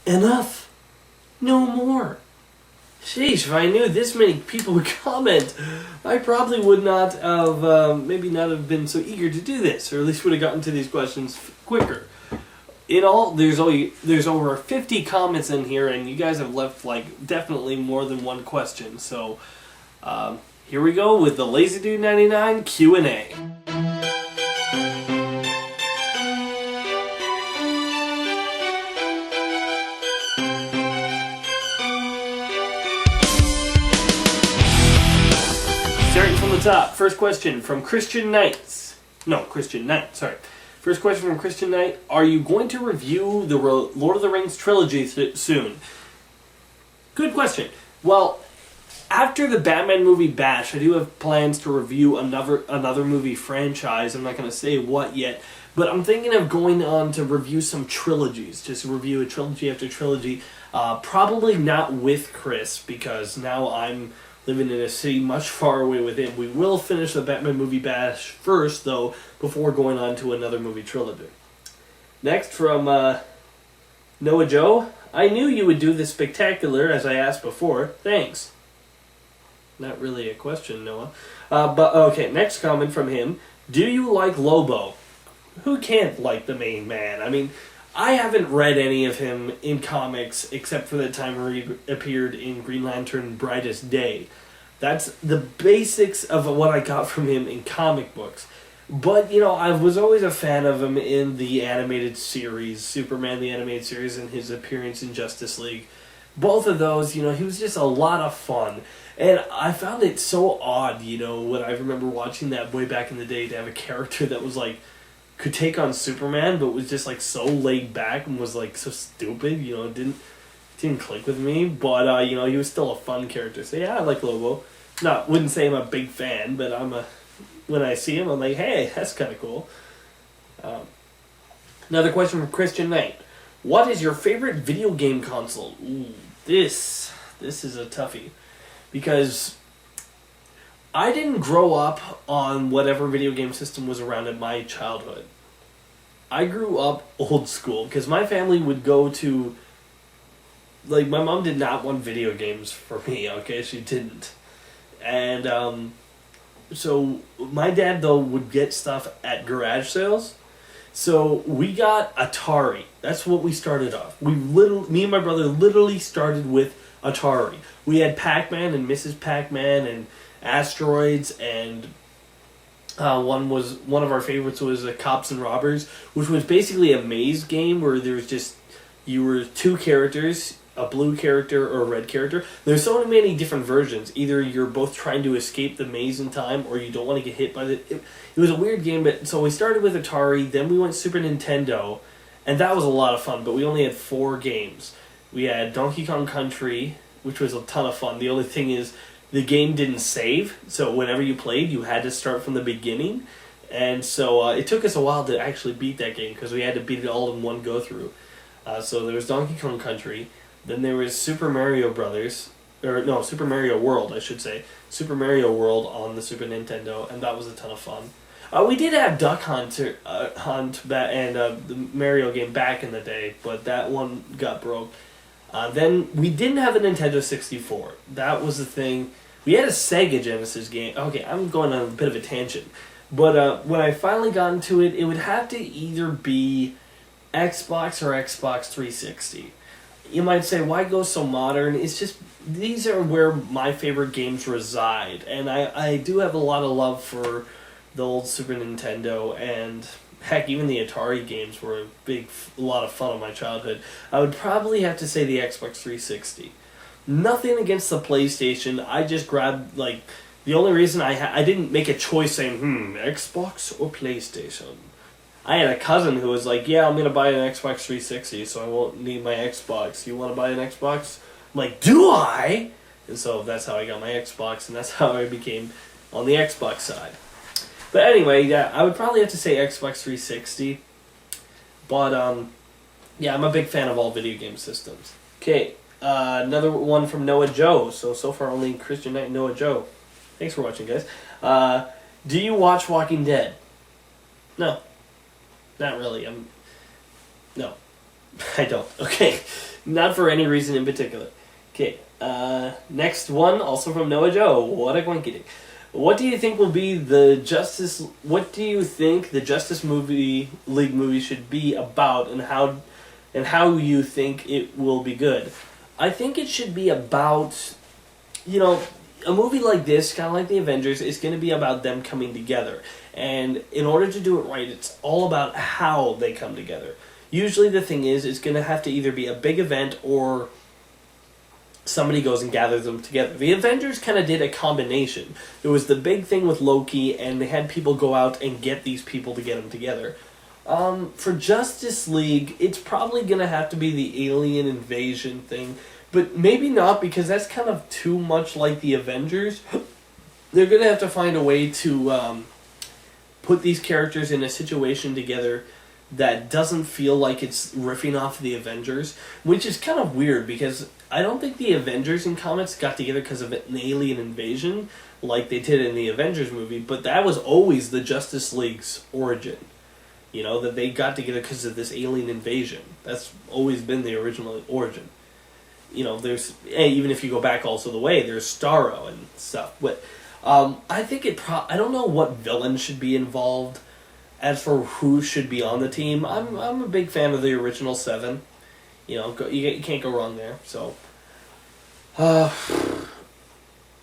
enough. No more. Sheesh, if I knew this many people would comment, I probably would not have, maybe not have been so eager to do this, or at least would have gotten to these questions quicker. In all, there's over 50 comments in here, and you guys have left, like, definitely more than one question. So, here we go with the LazerDude99 Q A. Starting from the top, first question from Christian Knight, sorry. First question from Christian Knight, are you going to review the Lord of the Rings trilogy soon? Good question. Well, after the Batman movie bash, I do have plans to review another movie franchise. I'm not going to say what yet, but I'm thinking of going on to review some trilogies, just review a trilogy after trilogy. Probably not with Chris, because now I'm living in a city much far away with him. We will finish the Batman movie bash first, though, before going on to another movie trilogy. Next, from Noah Joe. I knew you would do this spectacular, as I asked before. Thanks. Not really a question, Noah. But okay, next comment from him. Do you like Lobo? Who can't like the main man? I mean, I haven't read any of him in comics except for the time where he appeared in Green Lantern Brightest Day. That's the basics of what I got from him in comic books. But, you know, I was always a fan of him in the animated series, Superman the Animated Series, and his appearance in Justice League. Both of those, you know, he was just a lot of fun. And I found it so odd, you know, when I remember watching that way back in the day, to have a character that was like, could take on Superman, but was just like so laid back and was like so stupid, you know, it didn't click with me. But you know, he was still a fun character. So yeah, I like Lobo. Wouldn't say I'm a big fan, but when I see him, I'm like, hey, that's kind of cool. Another question from Christian Knight. What is your favorite video game console? Ooh, this is a toughie, because I didn't grow up on whatever video game system was around in my childhood. I grew up old school, because my family would go to, like, my mom did not want video games for me, okay? She didn't. And, so my dad, though, would get stuff at garage sales. So we got Atari. That's what we started off. Me and my brother literally started with Atari. We had Pac-Man and Mrs. Pac-Man and Asteroids, and one of our favorites was Cops and Robbers, which was basically a maze game where there was just, you were two characters, a blue character or a red character. There's so many different versions. Either you're both trying to escape the maze in time, or you don't want to get hit by it was a weird game. But so we started with Atari, then we went Super Nintendo, and that was a lot of fun. But we only had 4 games. We had Donkey Kong Country, which was a ton of fun. The only thing is, the game didn't save, so whenever you played, you had to start from the beginning. And so it took us a while to actually beat that game, because we had to beat it all in one go-through. So there was Donkey Kong Country, then there was Super Mario World, I should say. Super Mario World on the Super Nintendo, and that was a ton of fun. We did have Duck Hunt and the Mario game back in the day, but that one got broke. Then we didn't have a Nintendo 64. That was the thing. We had a Sega Genesis game. Okay, I'm going on a bit of a tangent. But when I finally got into it, it would have to either be Xbox or Xbox 360. You might say, why go so modern? It's just, these are where my favorite games reside. And I do have a lot of love for the old Super Nintendo, and heck, even the Atari games were a lot of fun in my childhood. I would probably have to say the Xbox 360. Nothing against the PlayStation. I just grabbed, like, the only reason I didn't make a choice saying, Xbox or PlayStation. I had a cousin who was like, yeah, I'm going to buy an Xbox 360, so I won't need my Xbox. You want to buy an Xbox? I'm like, do I? And so that's how I got my Xbox, and that's how I became on the Xbox side. But anyway, yeah, I would probably have to say Xbox 360. But, yeah, I'm a big fan of all video game systems. Okay, another one from Noah Joe. So far only Christian Knight and Noah Joe. Thanks for watching, guys. Do you watch Walking Dead? No. Not really. No. I don't. Okay. Not for any reason in particular. Okay. Next one, also from Noah Joe. What a coinky. What do you think will be the Justice... What do you think the Justice League movie should be about, and how you think it will be good? I think it should be about... a movie like this, kind of like the Avengers, is going to be about them coming together. And in order to do it right, it's all about how they come together. Usually the thing is, it's going to have to either be a big event or somebody goes and gathers them together. The Avengers kind of did a combination. There was the big thing with Loki, and they had people go out and get these people to get them together. For Justice League, it's probably going to have to be the alien invasion thing. But maybe not, because that's kind of too much like the Avengers. They're going to have to find a way to put these characters in a situation together that doesn't feel like it's riffing off the Avengers, which is kind of weird, because I don't think the Avengers in comics got together because of an alien invasion like they did in the Avengers movie, but that was always the Justice League's origin. That they got together because of this alien invasion. That's always been the original origin. There's, even if you go back also the way, there's Starro and stuff. But I think I don't know what villain should be involved. As for who should be on the team, I'm a big fan of the original 7. You can't go wrong there. So, I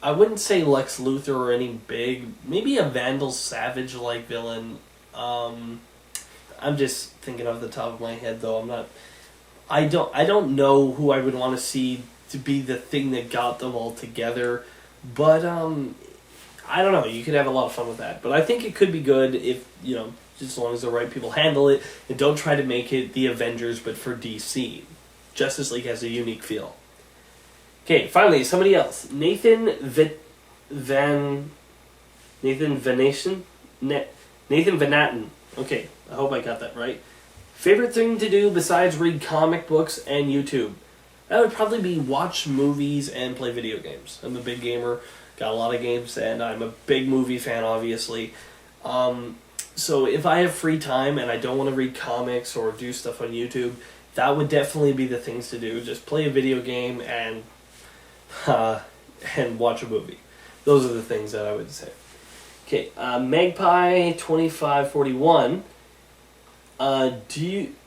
wouldn't say Lex Luthor or any big, maybe a Vandal Savage-like villain. I'm just thinking off the top of my head, though. I don't know who I would want to see to be the thing that got them all together, but I don't know. You could have a lot of fun with that, but I think it could be good if just as long as the right people handle it and don't try to make it the Avengers, but for DC. Justice League has a unique feel. Okay, finally, somebody else. Nathan Vanatten. Okay, I hope I got that right. Favorite thing to do besides read comic books and YouTube? That would probably be watch movies and play video games. I'm a big gamer, got a lot of games, and I'm a big movie fan, obviously. So if I have free time and I don't want to read comics or do stuff on YouTube, that would definitely be the things to do. Just play a video game and watch a movie. Those are the things that I would say. Okay, Magpie2541.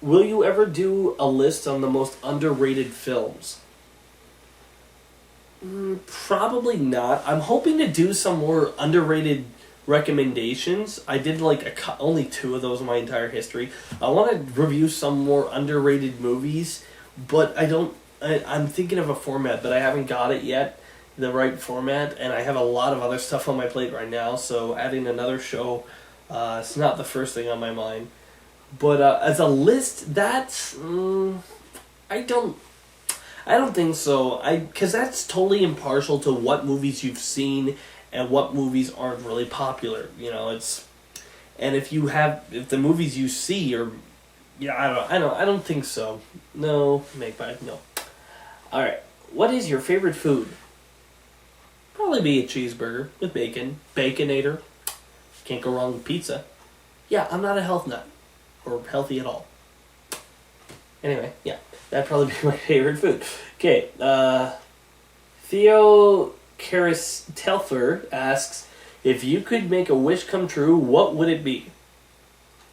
Will you ever do a list on the most underrated films? Probably not. I'm hoping to do some more underrated recommendations. I did only 2 of those in my entire history. I want to review some more underrated movies, but I'm thinking of a format, but I haven't got it yet, the right format, and I have a lot of other stuff on my plate right now, so adding another show, it's not the first thing on my mind. But as a list, that's I don't think so. Because that's totally impartial to what movies you've seen and what movies aren't really popular. And if the movies you see are, I don't think so. No, Magpie, no. All right, what is your favorite food? Probably be a cheeseburger with bacon, Baconator. Can't go wrong with pizza. Yeah, I'm not a health nut. Or healthy at all. Anyway, yeah, that'd probably be my favorite food. Okay, Theo Telfer asks, if you could make a wish come true, what would it be?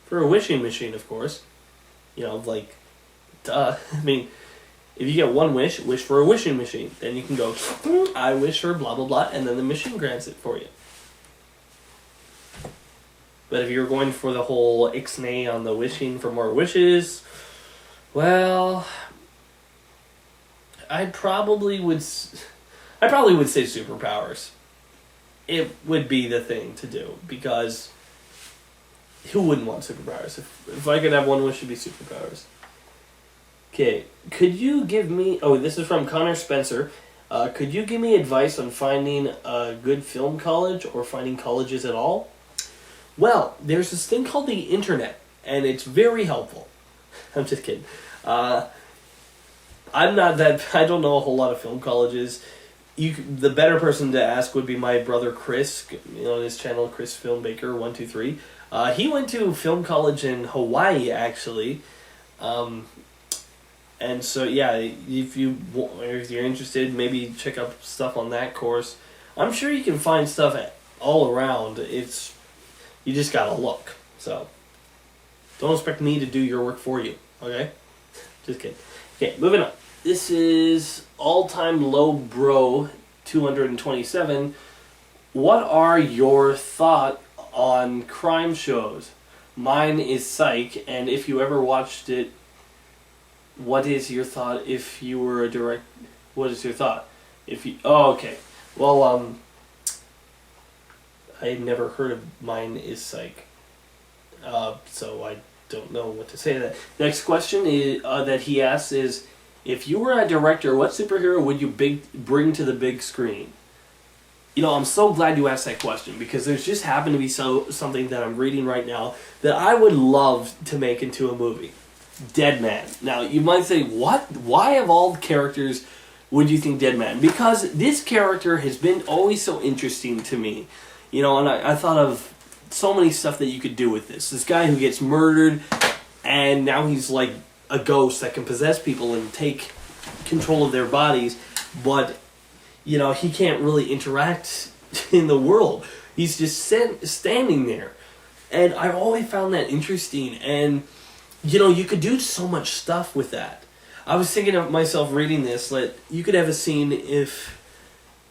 For a wishing machine, of course. Duh. I mean, if you get one wish for a wishing machine. Then you can go, I wish for blah, blah, blah, and then the machine grants it for you. But if you're going for the whole ixnay on the wishing for more wishes, well, I probably would say superpowers. It would be the thing to do, because who wouldn't want superpowers? If I could have one wish, it'd be superpowers. Okay, could you give me... Oh, this is from Connor Spencer. Could you give me advice on finding a good film college or finding colleges at all? Well, there's this thing called the internet, and it's very helpful. I'm just kidding. I don't know a whole lot of film colleges. The better person to ask would be my brother Chris, on his channel, Chris Filmbaker 123. He went to film college in Hawaii, actually. And so yeah, if you're interested, maybe check out stuff on that course. I'm sure you can find stuff all around. You just gotta look. So don't expect me to do your work for you. Okay, just kidding. Okay, moving on. This is all-time low bro 227. What are your thoughts on crime shows? Mine is Psych, and if you ever watched it, what is your thought if you were a direct... What is your thought? Oh, okay. Well, I had never heard of Mine is Psych. So I don't know what to say to that. Next question is, that he asks is, if you were a director, what superhero would you bring to the big screen? You know, I'm so glad you asked that question, because there's just happened to be something that I'm reading right now that I would love to make into a movie. Deadman. Now, you might say, what? Why of all characters would you think Deadman? Because this character has been always so interesting to me. You know, and I thought of so many stuff that you could do with this. This guy who gets murdered, and now he's like a ghost that can possess people and take control of their bodies, but, you know, he can't really interact in the world. He's just standing there. And I've always found that interesting, and, you know, you could do so much stuff with that. I was thinking of myself reading this, that you could have a scene if,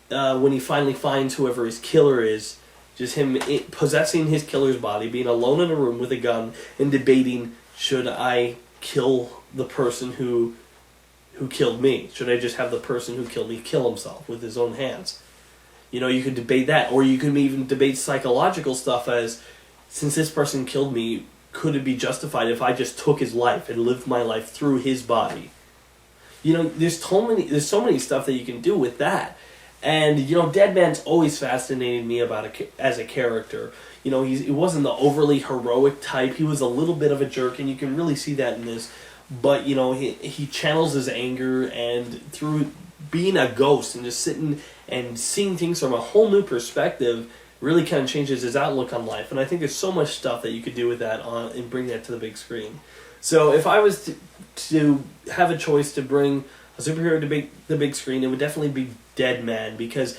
when he finally finds whoever his killer is, just him possessing his killer's body, being alone in a room with a gun, and debating, should I kill the person who killed me? Should I just have the person who killed me kill himself with his own hands? You know, you could debate that, or you could even debate psychological stuff as, since this person killed me, could it be justified if I just took his life and lived my life through his body? You know, there's so many stuff that you can do with that. And, you know, Deadman's always fascinated me as a character. You know, he wasn't the overly heroic type. He was a little bit of a jerk, and you can really see that in this. But, you know, he channels his anger, and through being a ghost and just sitting and seeing things from a whole new perspective really kind of changes his outlook on life. And I think there's so much stuff that you could do with that and bring that to the big screen. So if I was to have a choice to bring a superhero to the big screen, it would definitely be Deadman, because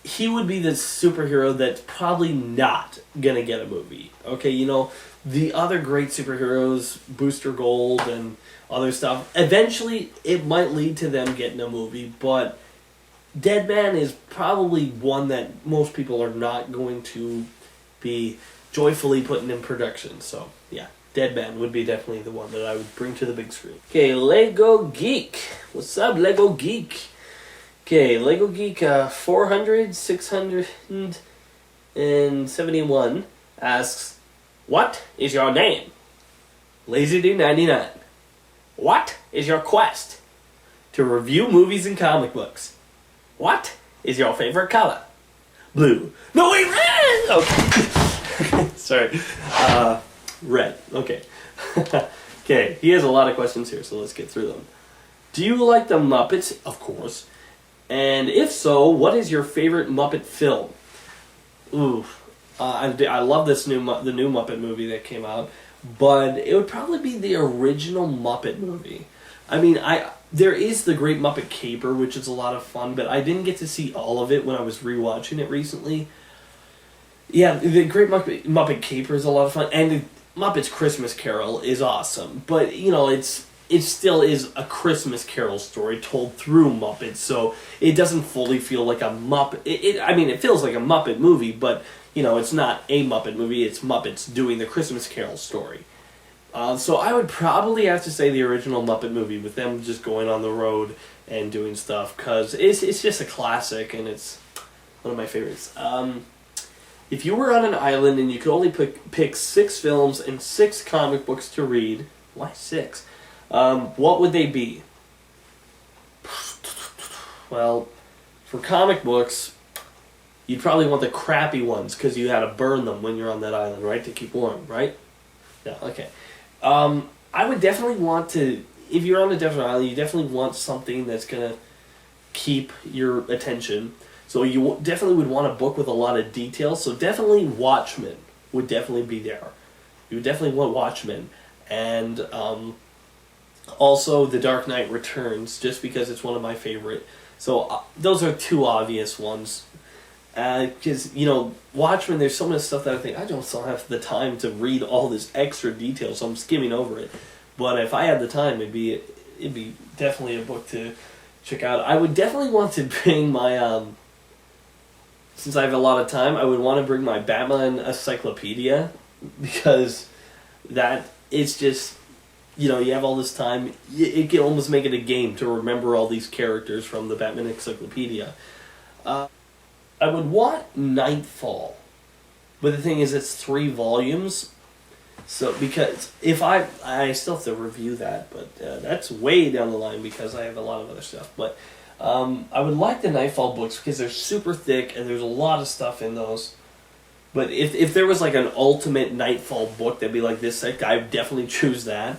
he would be the superhero that's probably not gonna get a movie. Okay, you know, the other great superheroes, Booster Gold and other stuff, eventually it might lead to them getting a movie, but Deadman is probably one that most people are not going to be joyfully putting in production. So, yeah, Deadman would be definitely the one that I would bring to the big screen. Okay, Lego Geek. What's up, Lego Geek? Okay, Lego Geek 671 asks, what is your name? LazerDude99. What is your quest? To review movies and comic books. What is your favorite color? Blue. No, wait, red! Okay. Sorry. Red. Okay. Okay, he has a lot of questions here, so let's get through them. Do you like the Muppets? Of course. And if so, what is your favorite Muppet film? Ooh. I love the new Muppet movie that came out, but it would probably be the original Muppet movie. I mean, there is the Great Muppet Caper, which is a lot of fun, but I didn't get to see all of it when I was rewatching it recently. Yeah, the Great Muppet Caper is a lot of fun, and the Muppets Christmas Carol is awesome. But, you know, it still is a Christmas Carol story told through Muppets, so it doesn't fully feel like a Muppet. It feels like a Muppet movie, but, you know, it's not a Muppet movie, it's Muppets doing the Christmas Carol story. So I would probably have to say the original Muppet movie, with them just going on the road and doing stuff, because it's just a classic, and it's one of my favorites. If you were on an island and you could only pick 6 films and 6 comic books to read, why 6? What would they be? Well, for comic books, you'd probably want the crappy ones, because you had to burn them when you're on that island, right, to keep warm, right? Yeah, okay. I would definitely want to, if you're on a desert island, you definitely want something that's going to keep your attention. So you definitely would want a book with a lot of details. So definitely Watchmen would definitely be there. You would definitely want Watchmen. And Also, The Dark Knight Returns, just because it's one of my favorite. So those are two obvious ones. Because, Watchmen, there's so much stuff that I think, I just don't have the time to read all this extra detail, so I'm skimming over it. But if I had the time, it'd be definitely a book to check out. I would definitely want to bring my, since I have a lot of time, I would want to bring my Batman encyclopedia, because it's just, you have all this time, it can almost make it a game to remember all these characters from the Batman encyclopedia. I would want Nightfall, but the thing is, it's 3 volumes. So because if I still have to review that, but that's way down the line because I have a lot of other stuff. But I would like the Nightfall books because they're super thick and there's a lot of stuff in those. But if there was like an ultimate Nightfall book that'd be like this thick, I would definitely choose that.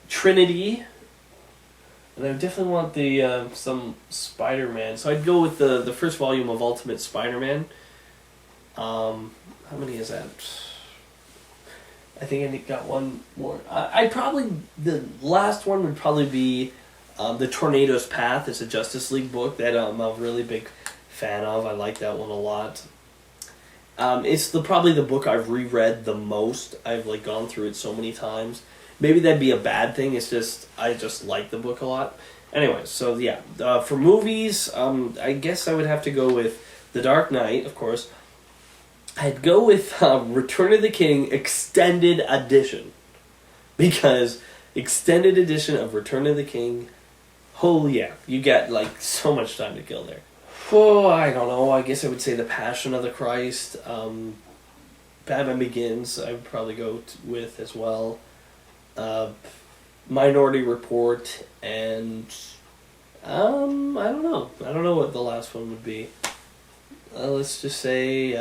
Trinity. And I definitely want the some Spider-Man. So I'd go with the first volume of Ultimate Spider-Man. How many is that? I think I got one more. The last one would probably be The Tornado's Path. It's a Justice League book that I'm a really big fan of. I like that one a lot. It's probably the book I've reread the most. I've gone through it so many times. Maybe that'd be a bad thing. It's just, I just like the book a lot. Anyway, so yeah. For movies, I guess I would have to go with The Dark Knight, of course. I'd go with Return of the King Extended Edition. Because Extended Edition of Return of the King, oh yeah, you get so much time to kill there. Oh, I don't know. I guess I would say The Passion of the Christ. Batman Begins, I would probably go with as well. Minority Report, and I don't know. I don't know what the last one would be. Let's just say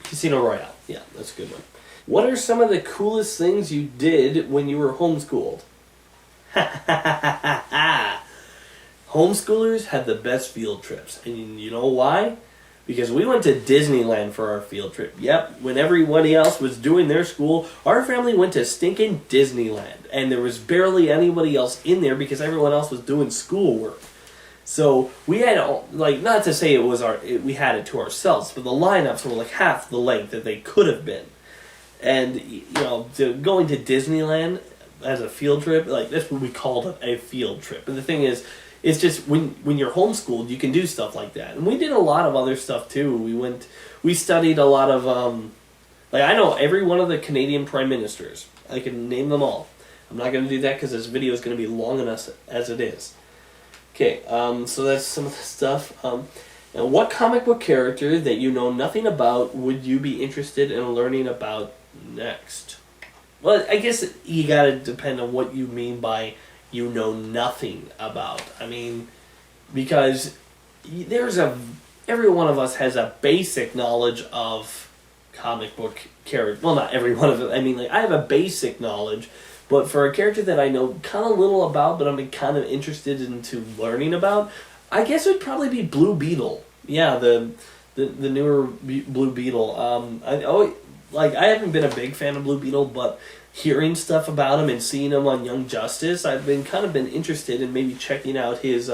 Casino Royale. Yeah, that's a good one. What are some of the coolest things you did when you were homeschooled? Homeschoolers had the best field trips, and you know why? Because we went to Disneyland for our field trip. Yep, when everybody else was doing their school, our family went to stinking Disneyland. And there was barely anybody else in there because everyone else was doing schoolwork. So we had, not to say we had it to ourselves, but the lineups were half the length that they could have been. And, going to Disneyland as a field trip, that's what we called a field trip. And the thing is, it's just when you're homeschooled, you can do stuff like that. And we did a lot of other stuff too. We studied a lot of, I know every one of the Canadian prime ministers. I can name them all. I'm not going to do that because this video is going to be long enough as it is. Okay, so that's some of the stuff. Now, what comic book character that you know nothing about would you be interested in learning about next? Well, I guess you got to depend on what you mean by you know nothing about. I mean, because every one of us has a basic knowledge of comic book characters. Well, not every one of them. I mean, I have a basic knowledge, but for a character that I know kind of little about, but I'm kind of interested into learning about, I guess it would probably be Blue Beetle. Yeah, the newer Blue Beetle. I haven't been a big fan of Blue Beetle, but hearing stuff about him and seeing him on Young Justice, I've been interested in maybe checking out his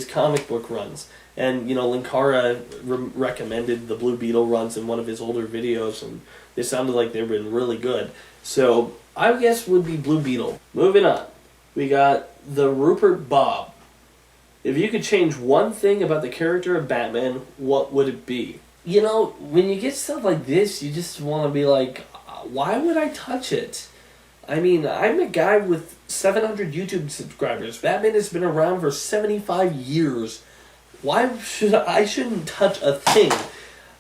comic book runs. And Linkara recommended the Blue Beetle runs in one of his older videos, and they sounded like they've been really good. So I guess would be Blue Beetle. Moving on, we got the Rupert Bob. If you could change one thing about the character of Batman, what would it be? When you get stuff like this, you just want to be why would I touch it? I mean, I'm a guy with 700 YouTube subscribers. Batman has been around for 75 years. Why shouldn't touch a thing?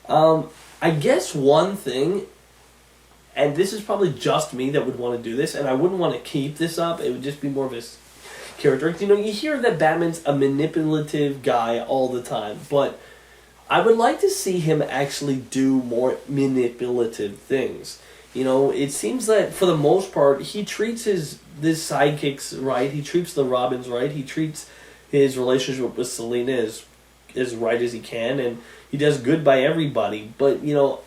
I guess one thing, and this is probably just me that would want to do this, and I wouldn't want to keep this up. It would just be more of his character. You hear that Batman's a manipulative guy all the time, but I would like to see him actually do more manipulative things. It seems that for the most part, he treats his sidekicks right. He treats the Robins right. He treats his relationship with Selina as right as he can, and he does good by everybody. But,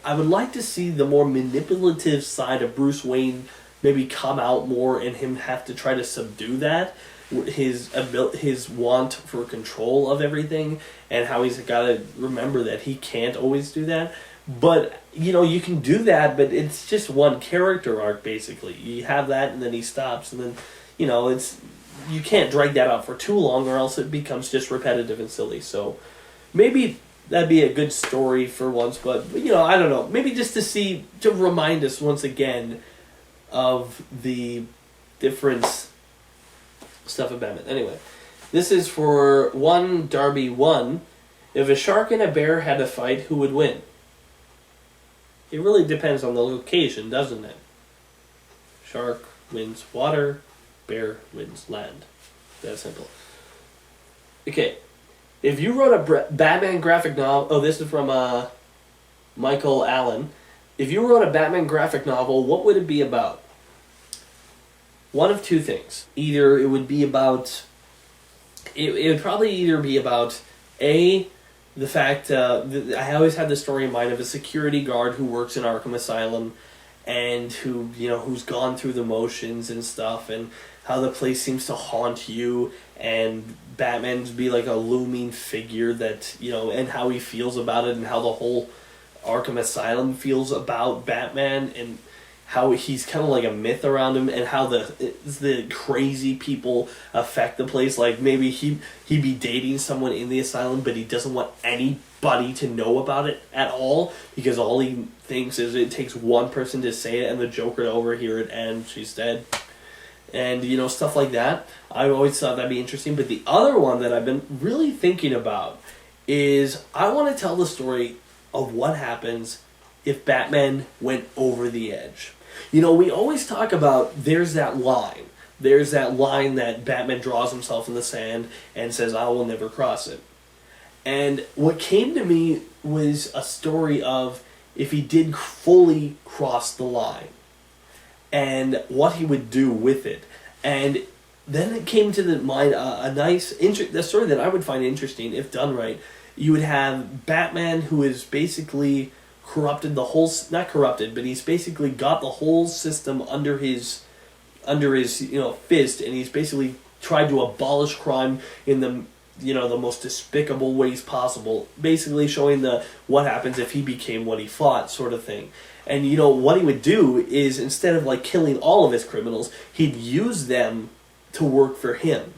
I would like to see the more manipulative side of Bruce Wayne maybe come out more and him have to try to subdue that, his want for control of everything, and how he's got to remember that he can't always do that. But, you can do that, but it's just one character arc, basically. You have that, and then he stops, and then, you can't drag that out for too long, or else it becomes just repetitive and silly. So, maybe that'd be a good story for once, but I don't know. Maybe just to remind us once again of the difference stuff of Batman. Anyway, this is for Darby 1. If a shark and a bear had a fight, who would win? It really depends on the location, doesn't it? Shark wins water, bear wins land. That simple. Okay. If you wrote a Batman graphic novel... Oh, this is from Michael Allen. If you wrote a Batman graphic novel, what would it be about? One of two things. Either it would be about... It would probably either be about, A, the fact... I always had this story in mind of a security guard who works in Arkham Asylum and who's gone through the motions and stuff, and how the place seems to haunt you, and Batman's be like a looming figure that, and how he feels about it, and how the whole Arkham Asylum feels about Batman, and how he's kind of like a myth around him, and how the crazy people affect the place. Like, maybe he'd be dating someone in the asylum, but he doesn't want anybody to know about it at all, because all he thinks is it takes one person to say it, and the Joker to overhear it, and she's dead. And, stuff like that. I always thought that'd be interesting. But the other one that I've been really thinking about is I want to tell the story of what happens if Batman went over the edge. We always talk about there's that line. There's that line that Batman draws himself in the sand and says, I will never cross it. And what came to me was a story of if he did fully cross the line, and what he would do with it. And then it came to the mind the story that I would find interesting if done right. You would have Batman, who is basically corrupted the whole... Not corrupted, but he's basically got the whole system under his fist, and he's basically tried to abolish crime in the most despicable ways possible, basically showing what happens if he became what he fought, sort of thing. And what he would do is, instead of killing all of his criminals, he'd use them to work for him.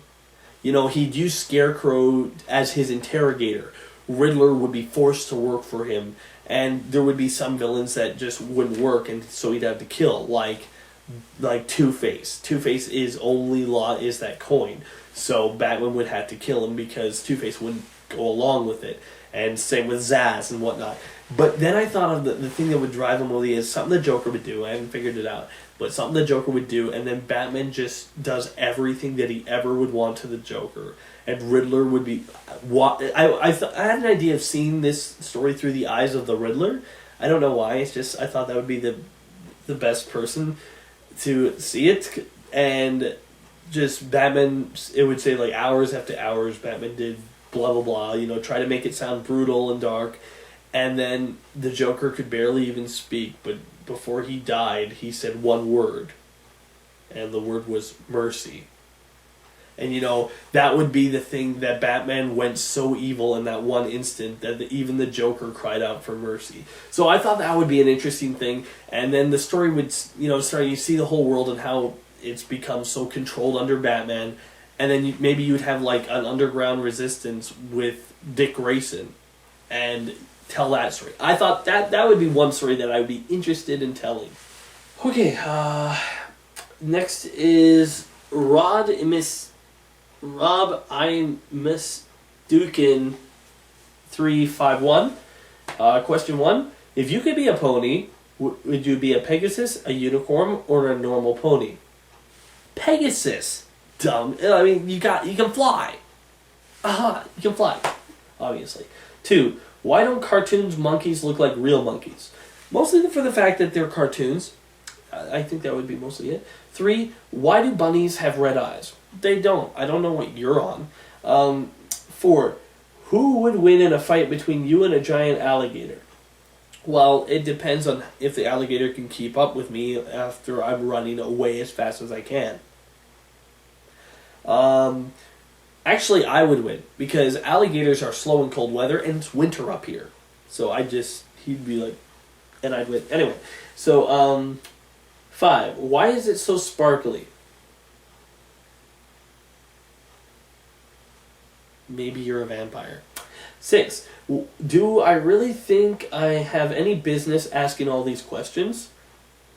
He'd use Scarecrow as his interrogator. Riddler would be forced to work for him, and there would be some villains that just wouldn't work, and so he'd have to kill, like Two-Face. Two-Face is only law is that coin. So Batman would have to kill him because Two-Face wouldn't go along with it. And same with Zsasz and whatnot. But then I thought of the thing that would drive him really is something the Joker would do. I haven't figured it out. But something the Joker would do, and then Batman just does everything that he ever would want to the Joker. And Riddler would be... I had an idea of seeing this story through the eyes of the Riddler. I don't know why. It's just I thought that would be the best person to see it. And just Batman, it would say hours after hours, Batman did blah blah blah, try to make it sound brutal and dark, and then the Joker could barely even speak, but before he died, he said one word, and the word was mercy. And that would be the thing that Batman went so evil in that one instant that even the Joker cried out for mercy. So I thought that would be an interesting thing, and then the story would, start, you see the whole world and how it's become so controlled under Batman, and then maybe you'd have an underground resistance with Dick Grayson, and tell that story. I thought that would be one story that I would be interested in telling. Okay, next is Rob I Miss Dukin 351. Question 1. If you could be a pony, would you be a Pegasus, a unicorn, or a normal pony? Pegasus. Dumb. I mean, you can fly. You can fly. Obviously. 2. Why don't cartoons monkeys look like real monkeys? Mostly for the fact that they're cartoons. I think that would be mostly it. 3. Why do bunnies have red eyes? They don't. I don't know what you're on. 4. Who would win in a fight between you and a giant alligator? Well, it depends on if the alligator can keep up with me after I'm running away as fast as I can. Actually, I would win, because alligators are slow in cold weather, and it's winter up here. So he'd be like, and I'd win. Anyway, so, 5. Why is it so sparkly? Maybe you're a vampire. 6. Do I really think I have any business asking all these questions?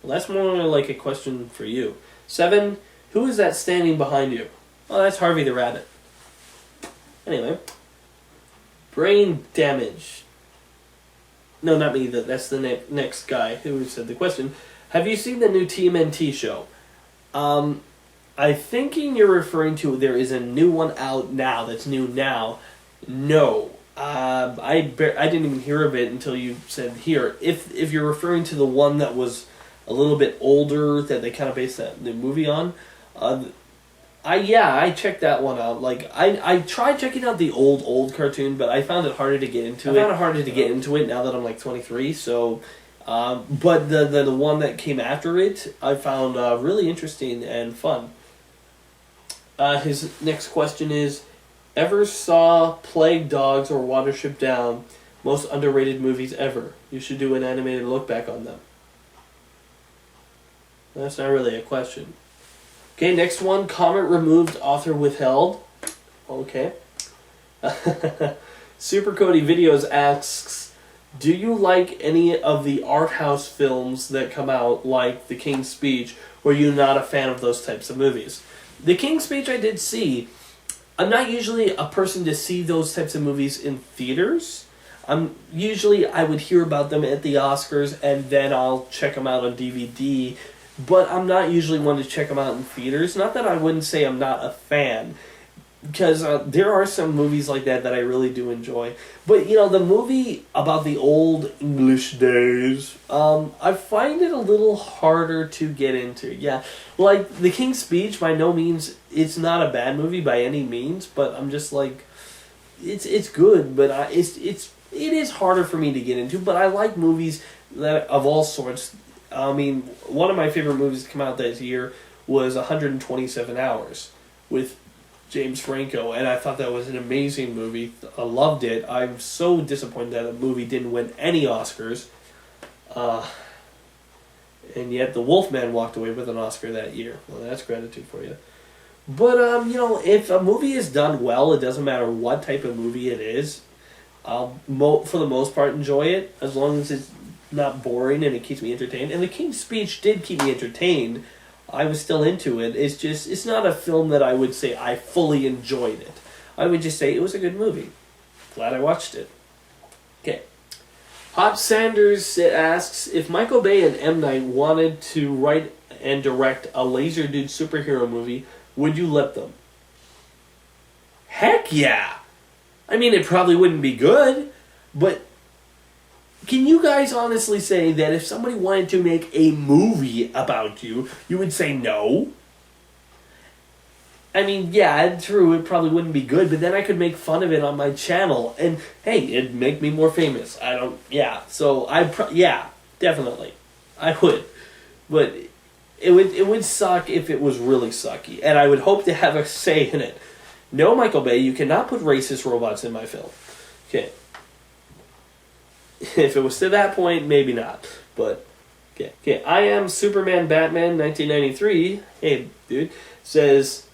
Well, that's more like a question for you. 7. Who is that standing behind you? Oh, that's Harvey the Rabbit. Anyway. Brain damage. No, not me. That's the next guy who said the question. Have you seen the new TMNT show? I'm thinking you're referring to there is a new one out now that's new now. No. I didn't even hear of it until you said here. If you're referring to the one that was a little bit older that they kind of based the movie on, I checked that one out. Like I tried checking out the old cartoon, but I found it harder to get into it. I found it harder to get into it now that I'm like 23. So, but the one that came after it, I found really interesting and fun. His next question is, ever saw Plague Dogs or Watership Down? Most underrated movies ever. You should do an animated look back on them. That's not really a question. Okay, next one. Comment removed, author withheld. Okay. Super Cody Videos asks, do you like any of the art house films that come out, like The King's Speech, or are you not a fan of those types of movies? The King's Speech I did see. I'm not usually a person to see those types of movies in theaters. I would hear about them at the Oscars, and then I'll check them out on DVD. But I'm not usually one to check them out in theaters. Not that I wouldn't say I'm not a fan, because there are some movies like that I really do enjoy. But, the movie about the old English days, I find it a little harder to get into. Yeah, like The King's Speech, by no means, it's not a bad movie by any means, but I'm just like, it's good, but it is harder for me to get into. But I like movies that of all sorts. I mean, one of my favorite movies to come out that year was 127 Hours with James Franco, and I thought that was an amazing movie. I loved it. I'm so disappointed that the movie didn't win any Oscars. And yet The Wolfman walked away with an Oscar that year. Well, that's gratitude for you. But, if a movie is done well, it doesn't matter what type of movie it is, I'll, for the most part, enjoy it, as long as it's not boring and it keeps me entertained. And The King's Speech did keep me entertained. I was still into it. It's not a film that I would say I fully enjoyed it. I would just say it was a good movie. Glad I watched it. Okay. Hot Sanders asks, if Michael Bay and M. Night wanted to write and direct a LazerDude superhero movie, would you let them? Heck yeah! I mean, it probably wouldn't be good, but can you guys honestly say that if somebody wanted to make a movie about you, you would say no? I mean, yeah, true, it probably wouldn't be good, but then I could make fun of it on my channel, and hey, it'd make me more famous. Yeah, definitely. I would. But it would suck if it was really sucky, and I would hope to have a say in it. No, Michael Bay, you cannot put racist robots in my film. Okay. If it was to that point, maybe not. But, okay. I am Superman Batman 1993. Hey, dude. Says,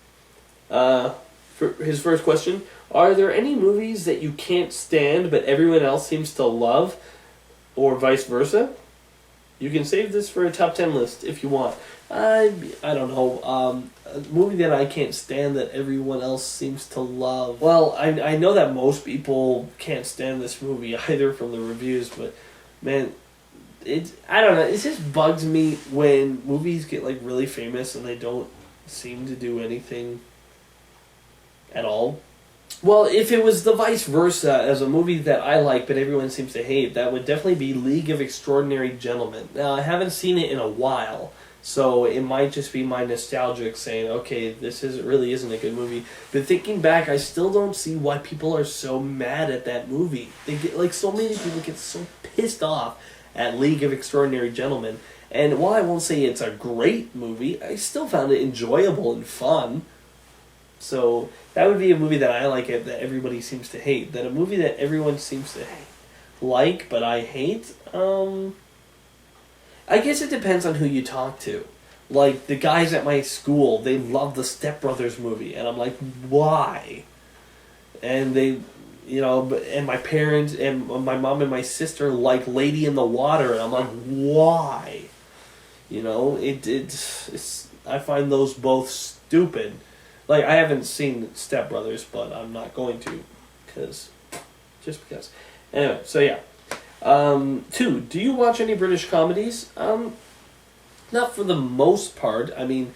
for his first question, are there any movies that you can't stand but everyone else seems to love? Or vice versa? You can save this for a top 10 list if you want. I don't know. A movie that I can't stand that everyone else seems to love. Well, I know that most people can't stand this movie either from the reviews, but man, I don't know. It just bugs me when movies get like really famous and they don't seem to do anything at all. Well, if it was the vice versa, as a movie that I like but everyone seems to hate, that would definitely be League of Extraordinary Gentlemen. Now, I haven't seen it in a while, so it might just be my nostalgic saying, okay, really isn't a good movie. But thinking back, I still don't see why people are so mad at that movie. They get so many people get so pissed off at League of Extraordinary Gentlemen. And while I won't say it's a great movie, I still found it enjoyable and fun. So that would be a movie that I like that everybody seems to hate. That a movie that everyone seems to like, but I hate, I guess it depends on who you talk to. Like, the guys at my school, they love the Step Brothers movie, and I'm like, why? And they, and my parents, and my mom and my sister like Lady in the Water, and I'm like, why? I find those both stupid. Like, I haven't seen Step Brothers, but I'm not going to, just because. Anyway, so yeah. 2, do you watch any British comedies? Not for the most part. I mean,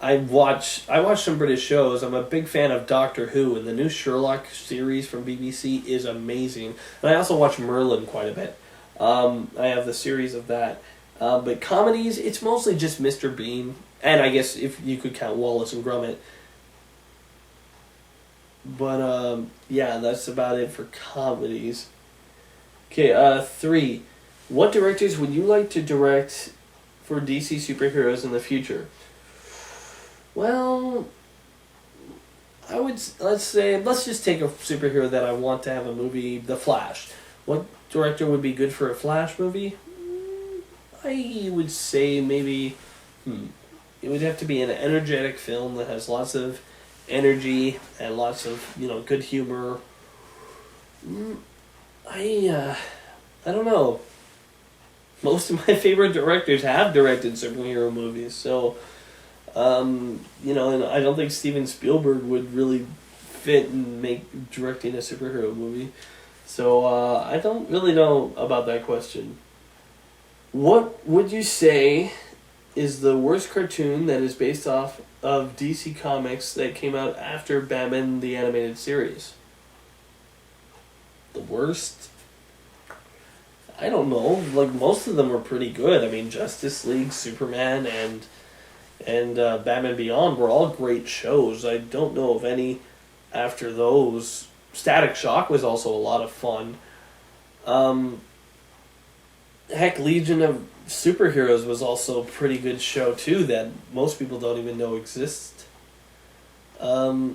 I watch some British shows. I'm a big fan of Doctor Who, and the new Sherlock series from BBC is amazing. And I also watch Merlin quite a bit. I have the series of that. But comedies, it's mostly just Mr. Bean, and I guess if you could count Wallace and Gromit. But, yeah, that's about it for comedies. Okay, 3. What directors would you like to direct for DC superheroes in the future? Well, let's just take a superhero that I want to have a movie, The Flash. What director would be good for a Flash movie? I would say maybe, it would have to be an energetic film that has lots of energy and lots of, good humor. I don't know. Most of my favorite directors have directed superhero movies, so, and I don't think Steven Spielberg would really fit in directing a superhero movie. So, I don't really know about that question. What would you say is the worst cartoon that is based off of DC Comics that came out after Batman the Animated Series? The worst? I don't know. Like, most of them are pretty good. I mean, Justice League, Superman, and Batman Beyond were all great shows. I don't know of any after those. Static Shock was also a lot of fun. Heck, Legion of Superheroes was also a pretty good show, too, that most people don't even know exists. I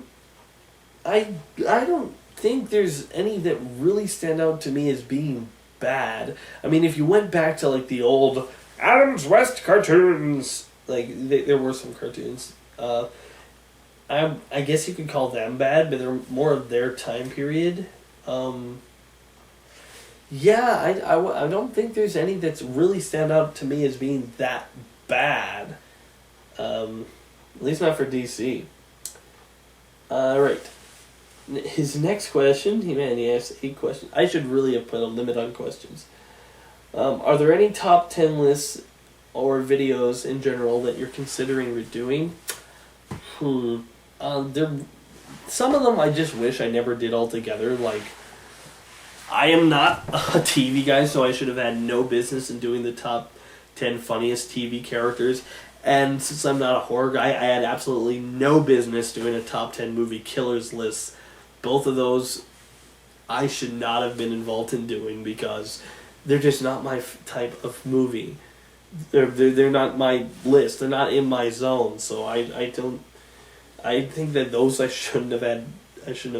don't think there's any that really stand out to me as being bad. I mean, if you went back to, like, the old Adams West cartoons, like, there were some cartoons. I guess you could call them bad, but they're more of their time period. Yeah, I don't think there's any that's really stand out to me as being that bad. At least not for DC. Right. His next question, he asked 8 questions. I should really have put a limit on questions. Are there any top 10 lists or videos in general that you're considering redoing? Some of them I just wish I never did altogether. Like, I am not a TV guy, so I should have had no business in doing the top 10 funniest TV characters. And since I'm not a horror guy, I had absolutely no business doing a top 10 movie killers list. Both of those I should not have been involved in doing because they're just not my type of movie. They're not my list. They're not in my zone. So I think that those I shouldn't have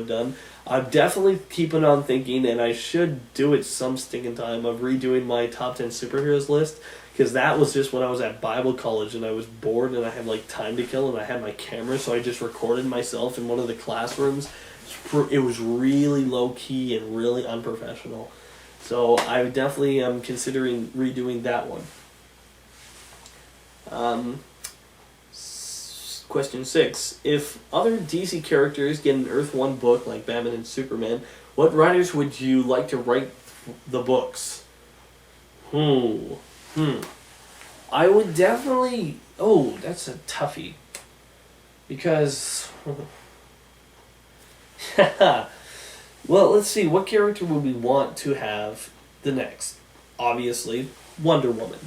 done. I'm definitely keeping on thinking, and I should do it some stinking time, of redoing my top 10 superheroes list, because that was just when I was at Bible college and I was bored and I had like time to kill and I had my camera, so I just recorded myself in one of the classrooms. It was really low key and really unprofessional. So I definitely am considering redoing that one. Question 6. If other DC characters get an Earth 1 book like Batman and Superman, what writers would you like to write the books? I would definitely... Oh, that's a toughie. Because... Well, let's see. What character would we want to have the next? Obviously, Wonder Woman.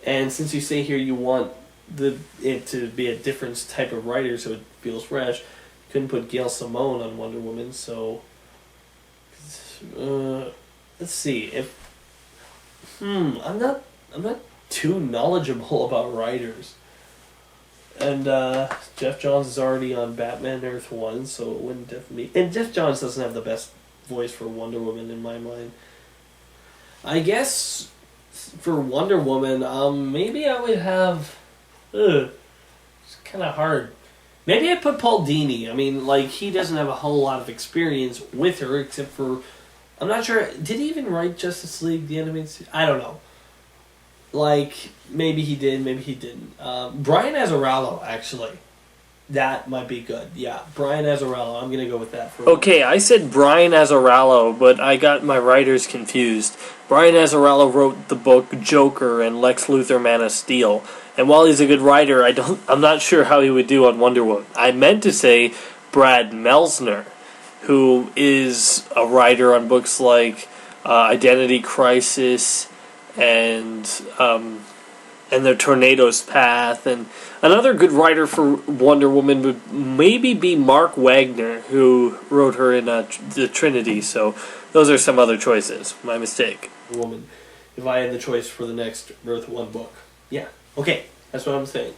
And since you say here you want it to be a different type of writer so it feels fresh, you couldn't put Gail Simone on Wonder Woman, so... let's see. I'm not too knowledgeable about writers. And Jeff Johns is already on Batman Earth 1, so it wouldn't definitely... And Jeff Johns doesn't have the best voice for Wonder Woman in my mind. I guess for Wonder Woman, maybe I would have... it's kind of hard. Maybe I'd put Paul Dini. I mean, like, he doesn't have a whole lot of experience with her, except for... I'm not sure... Did he even write Justice League, the animated series? I don't know. Like, maybe he did, maybe he didn't. Brian Azzarello, actually. That might be good. Yeah, Brian Azzarello. I'm going to go with that. Okay, I said Brian Azzarello, but I got my writers confused. Brian Azzarello wrote the book Joker and Lex Luthor Man of Steel. And while he's a good writer, I'm not sure how he would do on Wonder Woman. I meant to say Brad Meltzer, who is a writer on books like Identity Crisis and The Tornado's Path, and another good writer for Wonder Woman would maybe be Mark Wagner, who wrote her in the Trinity. So those are some other choices. My mistake. Woman, if I had the choice for the next Earth 1 book. Yeah, okay, that's what I'm saying.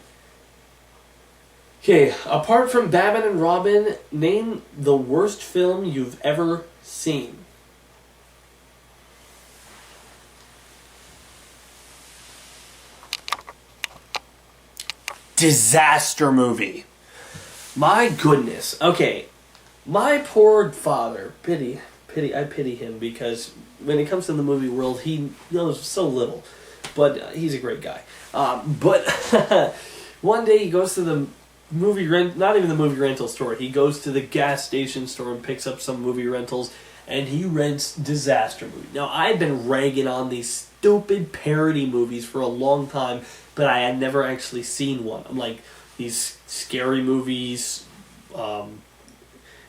Okay, apart from Batman and Robin, name the worst film you've ever seen. Disaster movie. My goodness. Okay, my poor father. I pity him, because when it comes to the movie world, he knows so little. But he's a great guy. But one day he goes to the not even the movie rental store. He goes to the gas station store and picks up some movie rentals, and he rents Disaster Movie. Now, I've been ragging on these stupid parody movies for a long time, but I had never actually seen one. I'm like, these scary movies,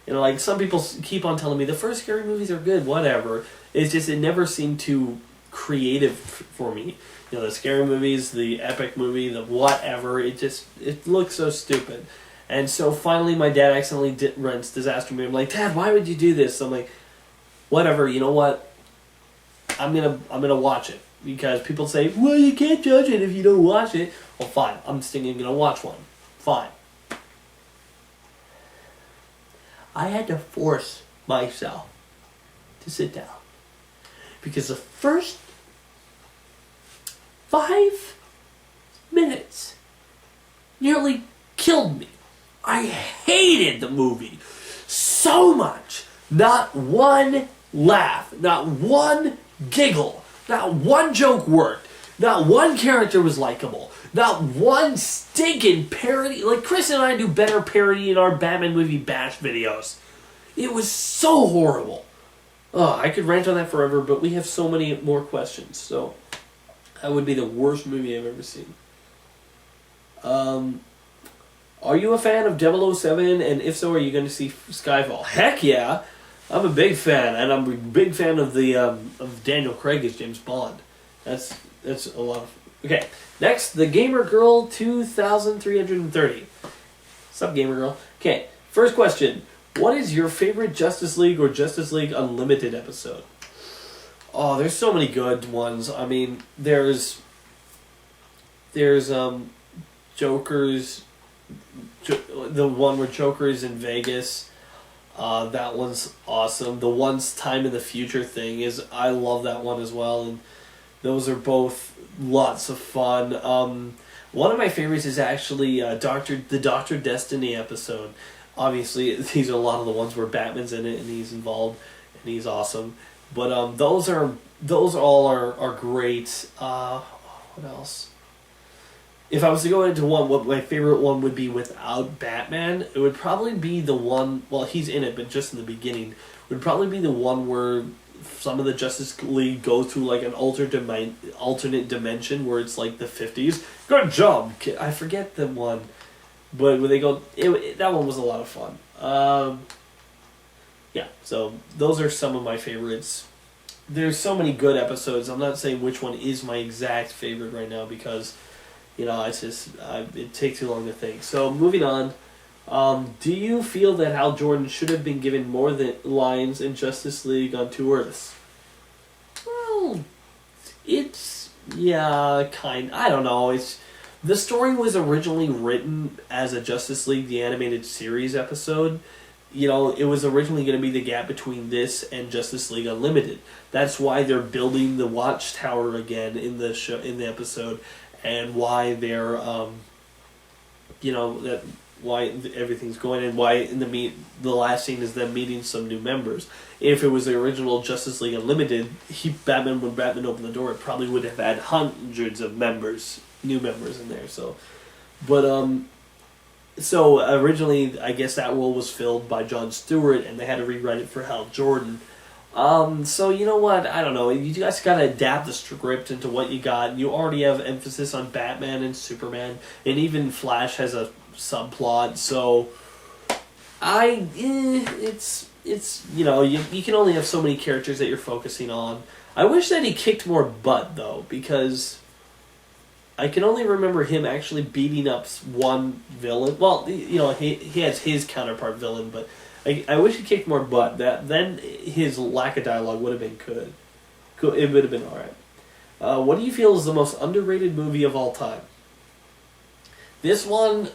like, some people keep on telling me the first scary movies are good, whatever. It's just, it never seemed too creative for me. The scary movies, the epic movie, the whatever, it looks so stupid. And so finally my dad accidentally rents Disaster Movie. I'm like, Dad, why would you do this? I'm like, whatever, you know what? I'm gonna watch it. Because people say, well, you can't judge it if you don't watch it. Well, fine, I'm still gonna watch one. Fine. I had to force myself to sit down. Because the first 5 minutes nearly killed me. I hated the movie so much. Not one laugh, not one giggle, not one joke worked, not one character was likable, not one stinking parody. Like, Chris and I do better parody in our Batman movie bash videos. It was so horrible. Oh, I could rant on that forever, but we have so many more questions, so that would be the worst movie I've ever seen. Are you a fan of 007, and if so, are you going to see Skyfall? Heck yeah! I'm a big fan, and I'm a big fan of the of Daniel Craig as James Bond. That's a lot of... Okay, next, the Gamer Girl 2330. What's up, Gamer Girl? Okay, first question. What is your favorite Justice League or Justice League Unlimited episode? Oh, there's so many good ones. I mean, there's Joker's... the one where Joker is in Vegas. That one's awesome. The Once Time in the Future thing is... I love that one as well. And those are both lots of fun. One of my favorites is actually the Dr. Destiny episode. Obviously, these are a lot of the ones where Batman's in it and he's involved and he's awesome. But those all are great. What else? If I was to go into one, what my favorite one would be without Batman, it would probably be the one... Well, he's in it, but just in the beginning. It would probably be the one where some of the Justice League go to like an alternate dimension where it's like the 50s. Good job! I forget the one. But when they go... that one was a lot of fun. Yeah, so those are some of my favorites. There's so many good episodes. I'm not saying which one is my exact favorite right now because... it's just, it takes too long to think. So, moving on. Do you feel that Hal Jordan should have been given more lines in Justice League on Two Earths? Well, it's Yeah, I don't know. The story was originally written as a Justice League the Animated Series episode. You know, it was originally going to be the gap between this and Justice League Unlimited. That's why they're building the Watchtower again in the show, in the episode, and why they're why everything's going, and why in the last scene is them meeting some new members. If it was the original Justice League Unlimited, when Batman opened the door, it probably would have had hundreds of new members in there. So originally, I guess that role was filled by Jon Stewart, and they had to rewrite it for Hal Jordan. So you know what? I don't know. You guys gotta adapt the script into what you got. You already have emphasis on Batman and Superman, and even Flash has a subplot. So, it's you can only have so many characters that you're focusing on. I wish that he kicked more butt though, because I can only remember him actually beating up one villain. Well, he has his counterpart villain, but I wish he kicked more butt. Then his lack of dialogue would have been good. It would have been alright. What do you feel is the most underrated movie of all time? This one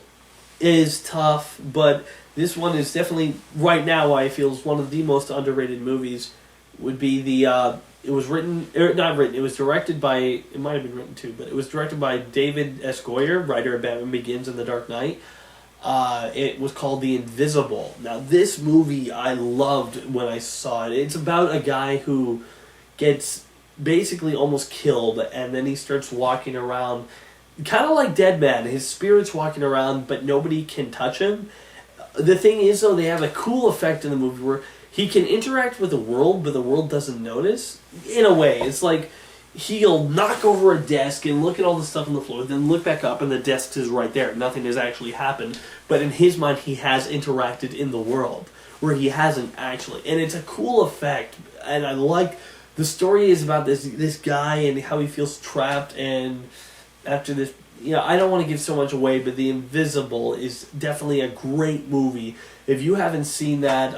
is tough, but this one is definitely, right now, I feel is one of the most underrated movies. Would be it was directed by, it might have been written too, but it was directed by David S. Goyer, writer of Batman Begins and The Dark Knight. It was called The Invisible. Now, this movie I loved when I saw it. It's about a guy who gets basically almost killed, and then he starts walking around, kind of like Dead Man. His spirit's walking around, but nobody can touch him. The thing is, though, they have a cool effect in the movie where he can interact with the world, but the world doesn't notice. In a way, it's like he'll knock over a desk and look at all the stuff on the floor, then look back up and the desk is right there. Nothing has actually happened. But in his mind, he has interacted in the world, where he hasn't actually. And it's a cool effect. And I like, the story is about this guy and how he feels trapped, and after this, I don't want to give so much away, but The Invisible is definitely a great movie. If you haven't seen that,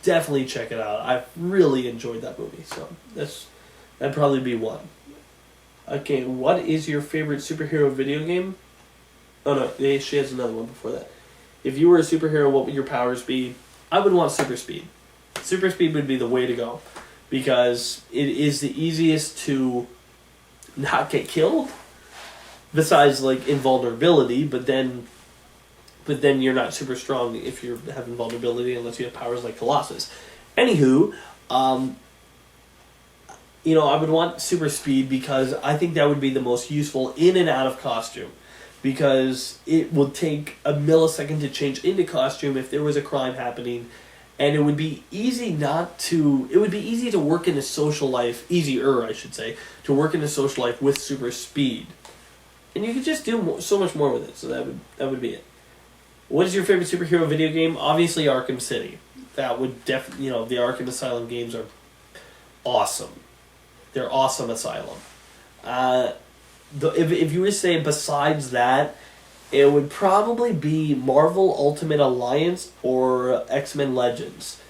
definitely check it out. I've really enjoyed that movie, so that'd probably be one. Okay, what is your favorite superhero video game? Oh no, she has another one before that. If you were a superhero, what would your powers be? I would want super speed. Super speed would be the way to go, because it is the easiest to not get killed, besides like invulnerability, but then you're not super strong if you have invulnerability unless you have powers like Colossus. Anywho, I would want super speed because I think that would be the most useful in and out of costume, because it would take a millisecond to change into costume if there was a crime happening, and it would be easy to work in a social life, easier I should say, to work in a social life with super speed. And you could just do so much more with it, so that would be it. What is your favorite superhero video game? Obviously Arkham City. That would definitely, the Arkham Asylum games are awesome. They're awesome Asylum. If you were to say besides that, it would probably be Marvel Ultimate Alliance or X-Men Legends.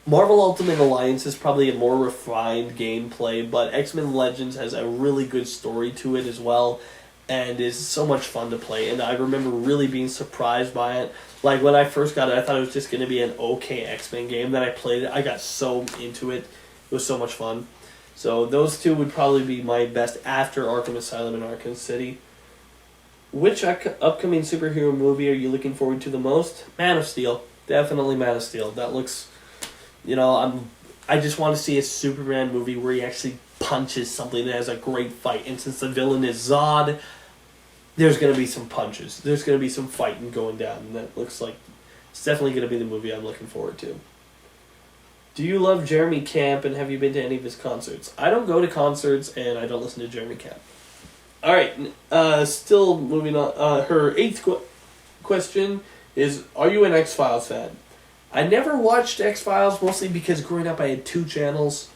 Marvel Ultimate Alliance is probably a more refined gameplay, but X-Men Legends has a really good story to it as well, and is so much fun to play. And I remember really being surprised by it. Like, when I first got it, I thought it was just going to be an okay X-Men game. Then I played it. I got so into it. It was so much fun. So those two would probably be my best after Arkham Asylum and Arkham City. Which upcoming superhero movie are you looking forward to the most? Man of Steel. Definitely Man of Steel. That looks... I just want to see a Superman movie where he actually punches something that has a great fight. And since the villain is Zod, there's going to be some punches. There's going to be some fighting going down. And that looks like it's definitely going to be the movie I'm looking forward to. Do you love Jeremy Camp, and have you been to any of his concerts? I don't go to concerts, and I don't listen to Jeremy Camp. Alright, still moving on. Her eighth question is, are you an X-Files fan? I never watched X-Files, mostly because growing up I had 2 channels,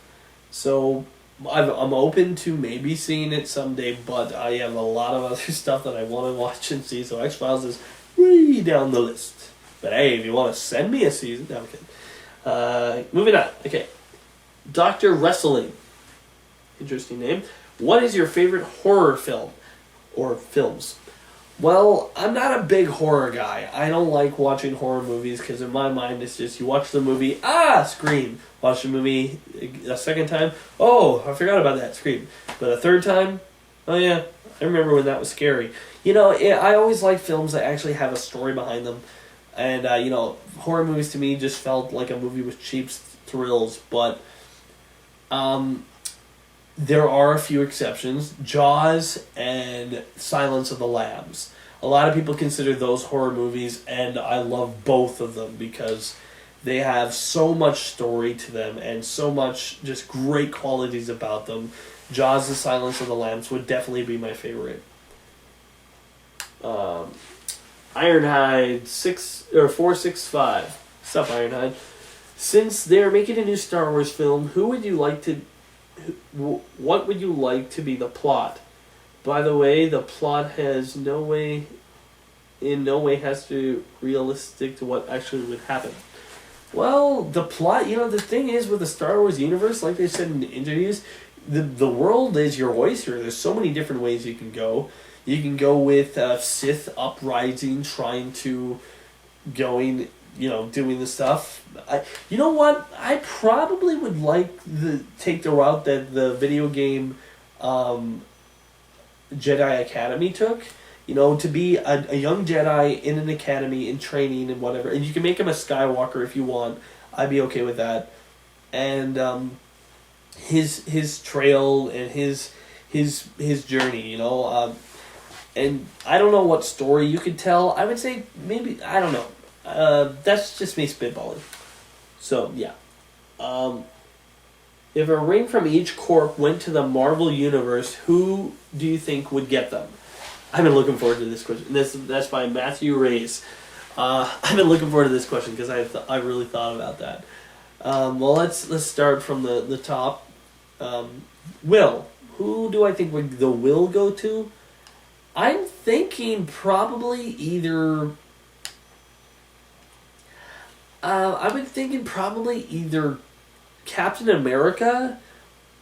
so I'm open to maybe seeing it someday, but I have a lot of other stuff that I want to watch and see, so X-Files is way down the list. But hey, if you want to send me a season, no, I'm kidding. Moving on. Okay. Dr. Wrestling. Interesting name. What is your favorite horror film or films? Well, I'm not a big horror guy. I don't like watching horror movies because in my mind it's just you watch the movie, scream. Watch the movie a second time, oh, I forgot about that, scream. But a third time, oh yeah, I remember when that was scary. I always like films that actually have a story behind them. And, horror movies to me just felt like a movie with cheap thrills. But there are a few exceptions. Jaws and Silence of the Lambs. A lot of people consider those horror movies, and I love both of them because they have so much story to them and so much just great qualities about them. Jaws and Silence of the Lambs would definitely be my favorite. Ironhide 465. What's up, Ironhide? Since they're making a new Star Wars film, what would you like to be the plot? By the way, the plot has in no way has to realistic to what actually would happen. Well, the plot, the thing is with the Star Wars universe, like they said in the interviews, the world is your oyster. There's so many different ways you can go. You can go with Sith uprising, trying to doing the stuff. You know what? I probably would take the route that the video game Jedi Academy took. To be a young Jedi in an academy in training and whatever. And you can make him a Skywalker if you want. I'd be okay with that. And his trail and his journey, and I don't know what story you could tell. I would say maybe, I don't know. That's just me spitballing. So, yeah. If a ring from each corp went to the Marvel Universe, who do you think would get them? I've been looking forward to this question. That's by Matthew Reyes. I've been looking forward to this question because I really thought about that. Well, let's start from the top. Will. Who do I think would the Will go to? I'm thinking probably either... either Captain America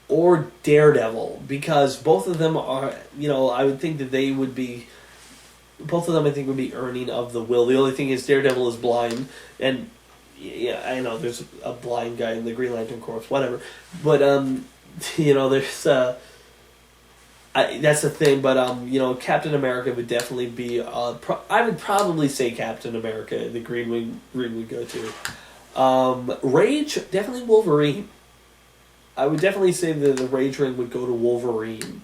or Daredevil, because both of them are, I would think that they would be... Both of them, I think, would be earning of the Will. The only thing is Daredevil is blind, and yeah, I know there's a blind guy in the Green Lantern Corps, whatever. But there's that's the thing. But Captain America would definitely be. I would probably say Captain America. The Green Ring would go to. Rage, definitely Wolverine. I would definitely say the Rage Ring would go to Wolverine.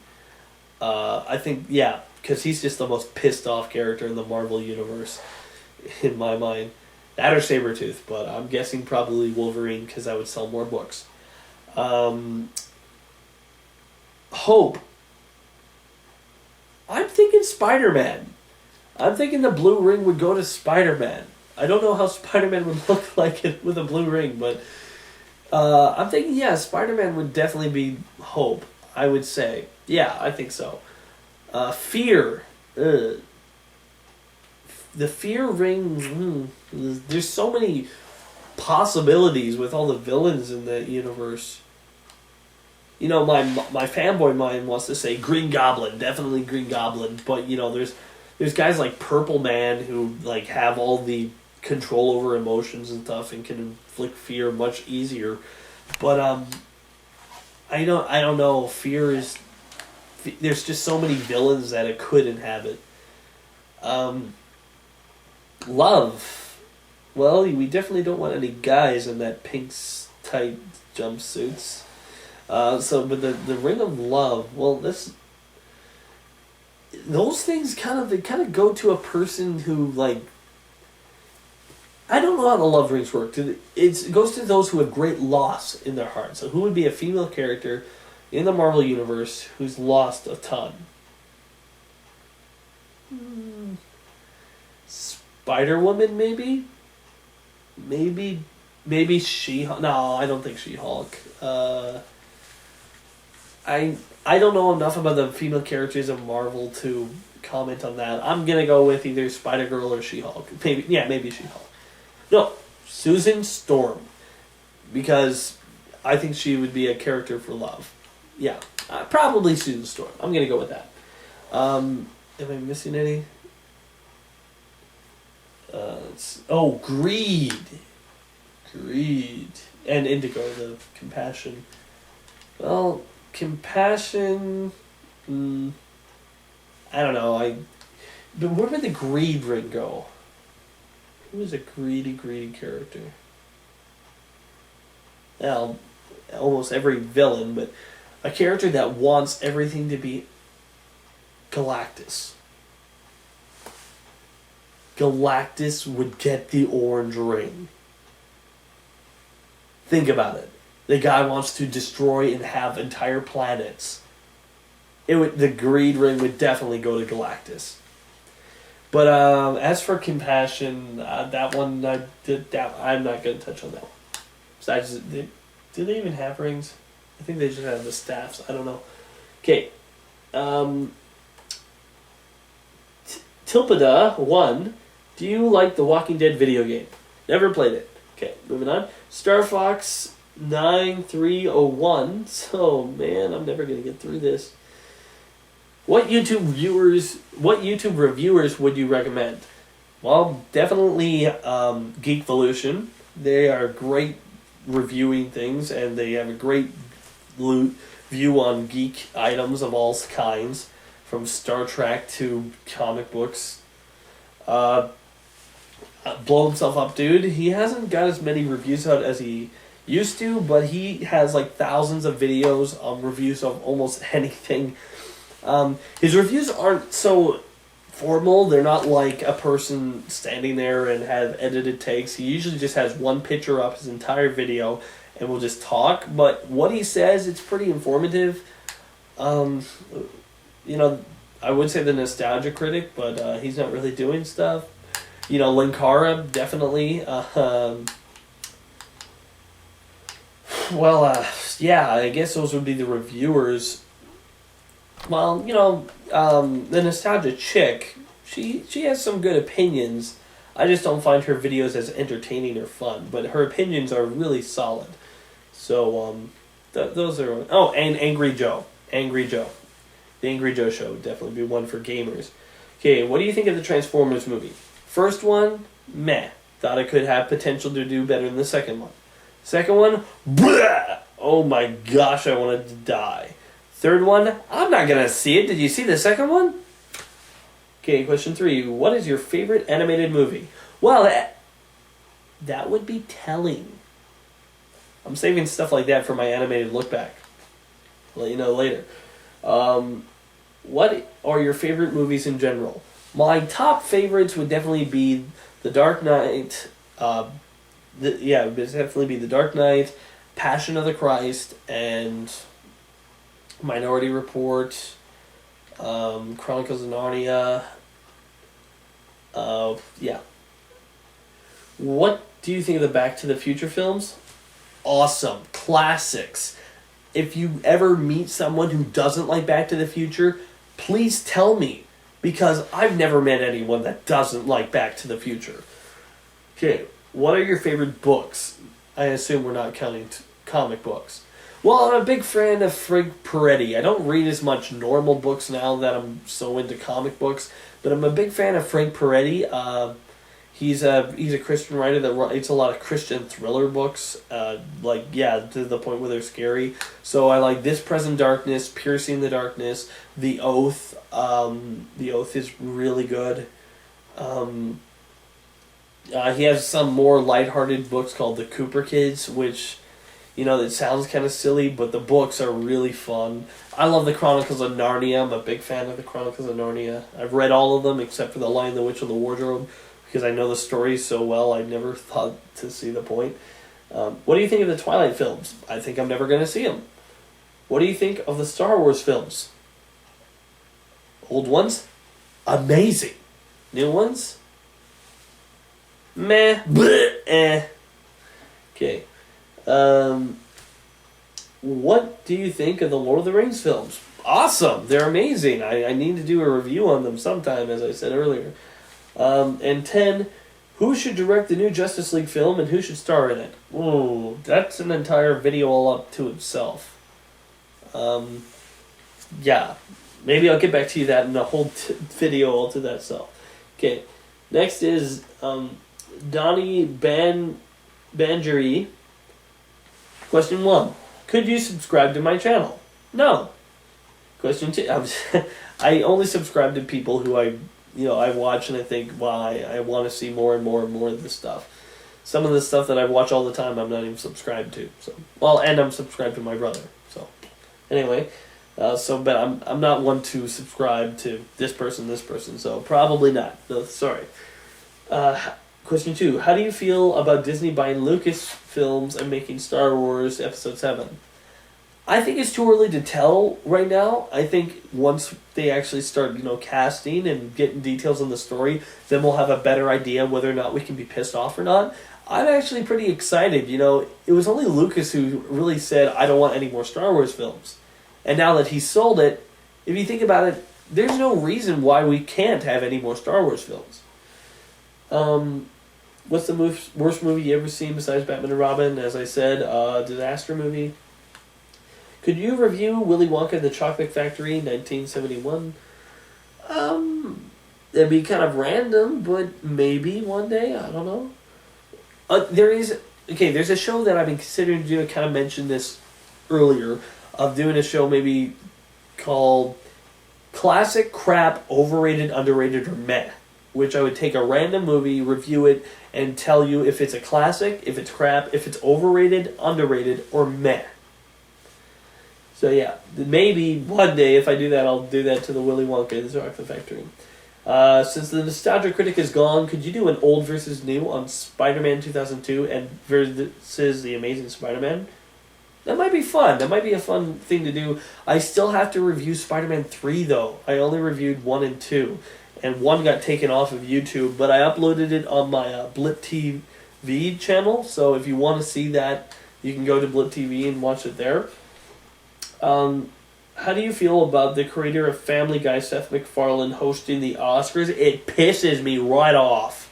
I think, yeah, because he's just the most pissed off character in the Marvel Universe, in my mind. That or Sabretooth, but I'm guessing probably Wolverine because I would sell more books. Hope. I'm thinking Spider-Man. I'm thinking the blue ring would go to Spider-Man. I don't know how Spider-Man would look like it with a blue ring, but I'm thinking, yeah, Spider-Man would definitely be Hope, I would say. Yeah, I think so. Fear. The Fear ring, there's so many possibilities with all the villains in the universe. My fanboy mind wants to say Green Goblin, definitely Green Goblin, but there's guys like Purple Man who have all the control over emotions and stuff and can inflict fear much easier. But I don't know. Fear is... There's just so many villains that it could inhabit. Love. Well, we definitely don't want any guys in that pink tight jumpsuits. But the Ring of Love, well, those things kind of go to a person who, I don't know how the love rings work. It goes to those who have great loss in their heart. So who would be a female character in the Marvel Universe who's lost a ton? Spider-Woman, maybe? Maybe She-Hulk. No, I don't think She-Hulk. I don't know enough about the female characters of Marvel to comment on that. I'm gonna go with either Spider-Girl or She-Hulk. Maybe She-Hulk. No, Susan Storm. Because I think she would be a character for love. Yeah, probably Susan Storm. I'm gonna go with that. Am I missing any? Greed. Greed. And Indigo, the Compassion. Well, Compassion... I don't know. But where would the Greed ring go? Who is a greedy character? Well, almost every villain, but a character that wants everything to be Galactus. Galactus would get the orange ring. Think about it. The guy wants to destroy and have entire planets. The greed ring would definitely go to Galactus. But as for Compassion, that one I'm not going to touch on that one. Besides, do they even have rings? I think they just have the staffs. I don't know. Okay. Tilpada 1. Do you like the Walking Dead video game? Never played it. Okay, moving on. Star Fox 9301. So, man, I'm never going to get through this. What YouTube reviewers would you recommend? Well, definitely Geekvolution. They are great reviewing things, and they have a great view on geek items of all kinds, from Star Trek to comic books. Blow himself up, dude. He hasn't got as many reviews out as he used to, but he has like thousands of videos on reviews of almost anything. His reviews aren't so formal. They're not like a person standing there and have edited takes. He usually just has one picture up his entire video and will just talk. But what he says, it's pretty informative. I would say the nostalgia critic, but he's not really doing stuff. Linkara, definitely. I guess those would be the reviewers. Well, the nostalgia chick, she has some good opinions. I just don't find her videos as entertaining or fun, but her opinions are really solid. So, those are... Oh, and Angry Joe. The Angry Joe show would definitely be one for gamers. Okay, what do you think of the Transformers movie? First one, meh. Thought it could have potential to do better than the second one. Second one, bleh! Oh my gosh, I wanted to die. Third one, I'm not going to see it. Did you see the second one? Okay, question 3. What is your favorite animated movie? Well, that would be telling. I'm saving stuff like that for my animated look back. I'll let you know later. What are your favorite movies in general? My top favorites would definitely be The Dark Knight. It would definitely be The Dark Knight, Passion of the Christ, and Minority Report, Chronicles of Narnia. What do you think of the Back to the Future films? Awesome. Classics. If you ever meet someone who doesn't like Back to the Future, please tell me, because I've never met anyone that doesn't like Back to the Future. Okay, what are your favorite books? I assume we're not counting comic books. Well, I'm a big fan of Frank Peretti. I don't read as much normal books now that I'm so into comic books, but I'm a big fan of Frank Peretti. He's a Christian writer that writes a lot of Christian thriller books, to the point where they're scary. So I like This Present Darkness, Piercing the Darkness, The Oath. The Oath is really good. He has some more lighthearted books called The Cooper Kids, which, it sounds kind of silly, but the books are really fun. I love the Chronicles of Narnia. I'm a big fan of the Chronicles of Narnia. I've read all of them except for The Lion, the Witch, and the Wardrobe, because I know the stories so well, I never thought to see the point. What do you think of the Twilight films? I think I'm never going to see them. What do you think of the Star Wars films? Old ones? Amazing. New ones? Meh. Bleh. Eh. Okay. What do you think of the Lord of the Rings films? Awesome. They're amazing. I need to do a review on them sometime, as I said earlier. And 10, who should direct the new Justice League film and who should star in it? Ooh, that's an entire video all up to itself. Yeah, maybe I'll get back to you that in a whole video all to that self. Okay, next is Donnie Banjeri. Question 1. Could you subscribe to my channel? No. Question 2. I only subscribe to people who I watch and I think, wow, I want to see more and more and more of this stuff. Some of the stuff that I watch all the time, I'm not even subscribed to. So, well, and I'm subscribed to my brother. So, anyway, but I'm not one to subscribe to this person. So probably not. No, sorry. Question 2. How do you feel about Disney buying Lucasfilms and making Star Wars Episode 7? I think it's too early to tell right now. I think once they actually start, casting and getting details on the story, then we'll have a better idea whether or not we can be pissed off or not. I'm actually pretty excited. It was only Lucas who really said, I don't want any more Star Wars films. And now that he sold it, if you think about it, there's no reason why we can't have any more Star Wars films. What's the worst movie you ever seen besides Batman and Robin? As I said, disaster movie. Could you review Willy Wonka and the Chocolate Factory, 1971? That'd be kind of random, but maybe one day, I don't know. There's a show that I've been considering doing, I kind of mentioned this earlier, of doing a show maybe called Classic Crap, Overrated, Underrated, or Meh, which I would take a random movie, review it, and tell you if it's a classic, if it's crap, if it's overrated, underrated, or meh. So yeah, maybe one day if I do that, I'll do that to the Willy Wonka and the Chocolate Factory. Since the Nostalgia Critic is gone, could you do an old versus new on Spider-Man 2002 and versus The Amazing Spider-Man? That might be fun. That might be a fun thing to do. I still have to review Spider-Man 3 though. I only reviewed 1 and 2. And 1 got taken off of YouTube, but I uploaded it on my Blip TV channel. So if you want to see that, you can go to Blip TV and watch it there. How do you feel about the creator of Family Guy, Seth MacFarlane, hosting the Oscars? It pisses me right off.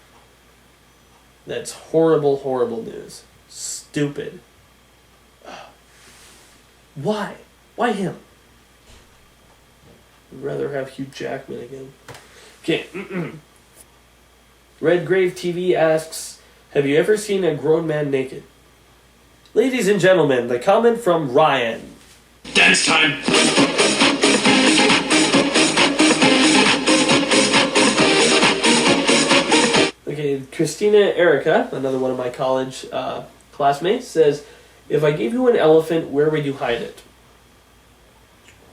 That's horrible, horrible news. Stupid. Why? Why him? I'd rather have Hugh Jackman again. Okay. Red Grave TV asks, have you ever seen a grown man naked? Ladies and gentlemen, the comment from Ryan. Dance time! Okay, Christina Erica, another one of my college classmates, says, if I gave you an elephant, where would you hide it?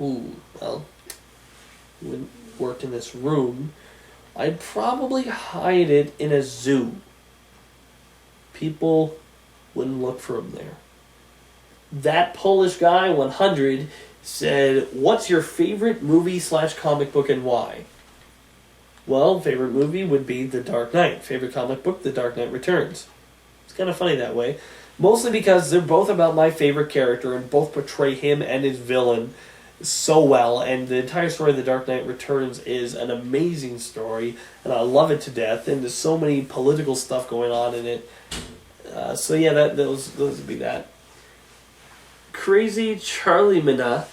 Ooh, well, it wouldn't work in this room. I'd probably hide it in a zoo. People wouldn't look for him there. That Polish guy, 100, said, what's your favorite movie/comic book and why? Well, favorite movie would be The Dark Knight. Favorite comic book, The Dark Knight Returns. It's kind of funny that way. Mostly because they're both about my favorite character and both portray him and his villain so well. And the entire story of The Dark Knight Returns is an amazing story. And I love it to death. And there's so many political stuff going on in it. So yeah, those would be that. Crazy Charlie Mina,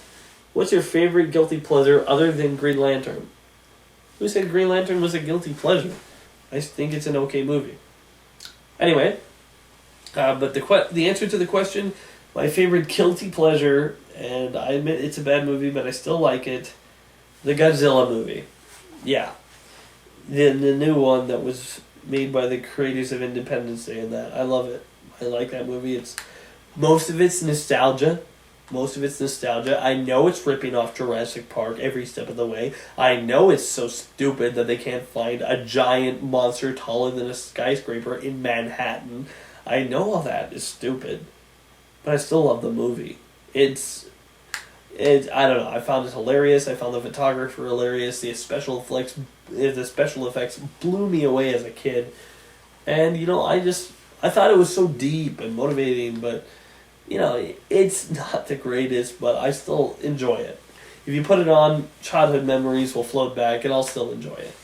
what's your favorite guilty pleasure other than Green Lantern? Who said Green Lantern was a guilty pleasure? I think it's an okay movie. Anyway, but the answer to the question, my favorite guilty pleasure, and I admit it's a bad movie, but I still like it, the Godzilla movie. Yeah. The new one that was made by the creators of Independence Day and that. I love it. I like that movie. Most of it's nostalgia. I know it's ripping off Jurassic Park every step of the way. I know it's so stupid that they can't find a giant monster taller than a skyscraper in Manhattan. I know all that is stupid. But I still love the movie. It's I don't know. I found it hilarious. I found the photographer hilarious. The special effects blew me away as a kid. And, I thought it was so deep and motivating, but, it's not the greatest, but I still enjoy it. If you put it on, childhood memories will float back, and I'll still enjoy it.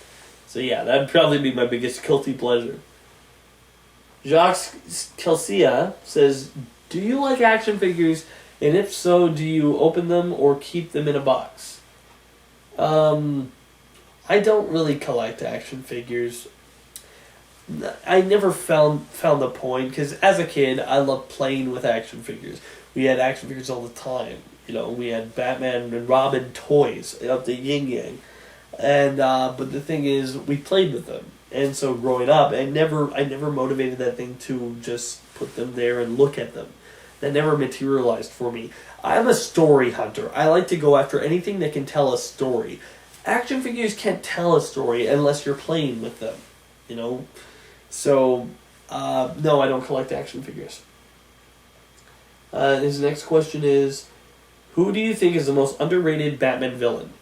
So yeah, that'd probably be my biggest guilty pleasure. Jacques Kelsia says, do you like action figures And if so, do you open them or keep them in a box? I don't really collect action figures. I never found the point, because as a kid, I loved playing with action figures. We had action figures all the time. You know, we had Batman and Robin toys of the yin yang. And but the thing is, we played with them. And so growing up, I never motivated that thing to just put them there and look at them. That never materialized for me. I'm a story hunter. I like to go after anything that can tell a story. Action figures can't tell a story unless you're playing with them, you know? So, no, I don't collect action figures. His next question is, who do you think is the most underrated Batman villain?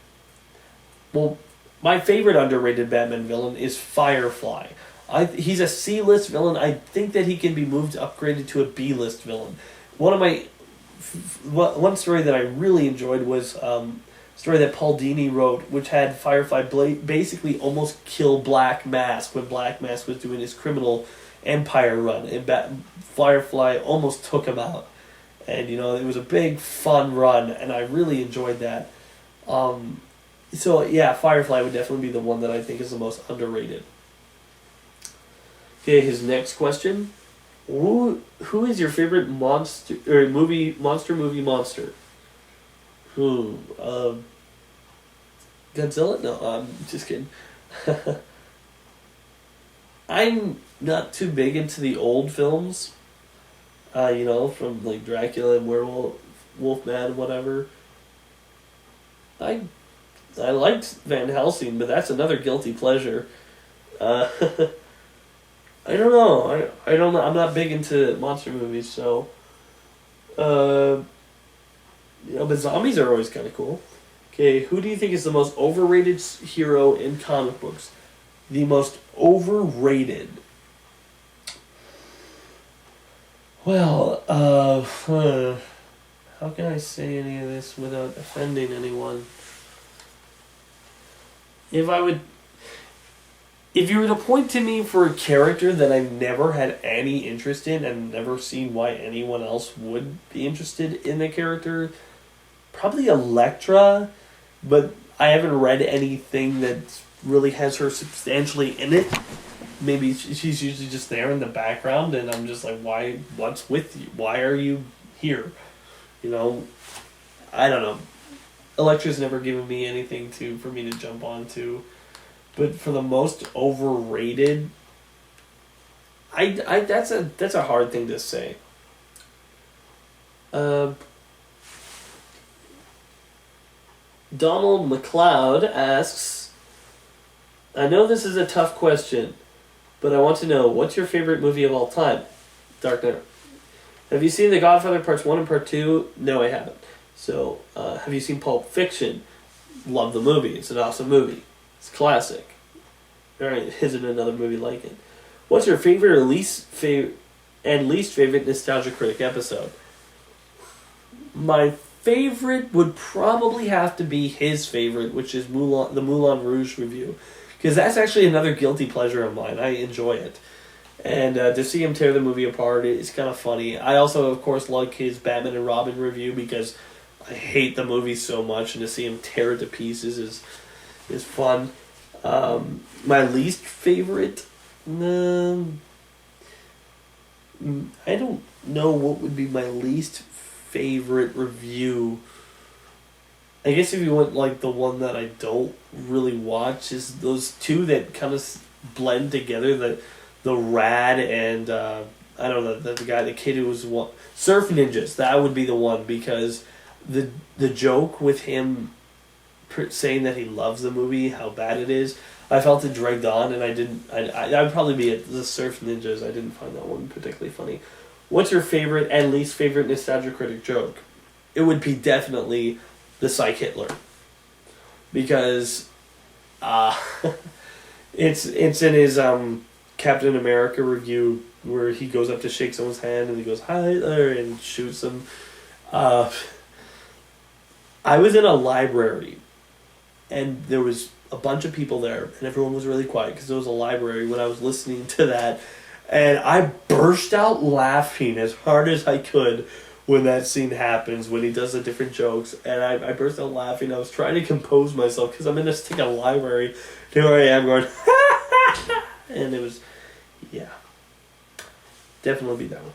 Well, my favorite underrated Batman villain is Firefly. He's a C-list villain. I think that he can be upgraded to a B-list villain. One story that I really enjoyed was a story that Paul Dini wrote, which had Firefly basically almost kill Black Mask when Black Mask was doing his criminal empire run, and Firefly almost took him out. And, you know, it was a big, fun run, and I really enjoyed that. So, yeah, Firefly would definitely be the one that I think is the most underrated. Okay, his next question. Who is your favorite monster movie monster? Godzilla? No, I'm just kidding. I'm not too big into the old films. You know, from like Dracula and Werewolf, Wolfman, whatever. I liked Van Helsing, but that's another guilty pleasure. I don't know. I don't know. I'm not big into monster movies, so. You know, but zombies are always kind of cool. Okay, who do you think is the most overrated hero in comic books? The most overrated. Well, how can I say any of this without offending anyone? If you were to point to me for a character that I never had any interest in and never seen why anyone else would be interested in the character, probably Elektra, but I haven't read anything that really has her substantially in it. Maybe she's usually just there in the background, and I'm just like, why? What's with you? Why are you here? You know, I don't know. Elektra's never given me anything for me to jump onto. But for the most overrated, that's a hard thing to say. Donald McLeod asks, I know this is a tough question, but I want to know, what's your favorite movie of all time? Dark Knight. Have you seen The Godfather Parts 1 and Part 2? No, I haven't. So, have you seen Pulp Fiction? Love the movie. It's an awesome movie. It's classic. There isn't another movie like it. What's your favorite or least favorite Nostalgia Critic episode? My favorite would probably have to be his favorite, which is the Moulin Rouge review. Because that's actually another guilty pleasure of mine. I enjoy it. And to see him tear the movie apart is kind of funny. I also, of course, like his Batman and Robin review because I hate the movie so much, and to see him tear it to pieces is fun. My least favorite? I don't know what would be my least favorite review. I guess if you want like the one that I don't really watch is those two that kind of blend together, the Rad and I don't know, the kid who was Surf Ninjas. That would be the one, because the joke with him saying that he loves the movie, how bad it is, I felt it dragged on, and I would probably be at the Surf Ninjas. I didn't find that one particularly funny. What's your favorite and least favorite Nostalgia Critic joke? It would be definitely the Psych Hitler, because it's in his Captain America review where he goes up to shake someone's hand and he goes, "Hi Hitler," and shoots him. I was in a library, and there was a bunch of people there, and everyone was really quiet because it was a library when I was listening to that, and I burst out laughing as hard as I could when that scene happens, when he does the different jokes, and I burst out laughing. I was trying to compose myself because I'm in this thing, a library. Here I am going, and it was, yeah. Definitely be that one.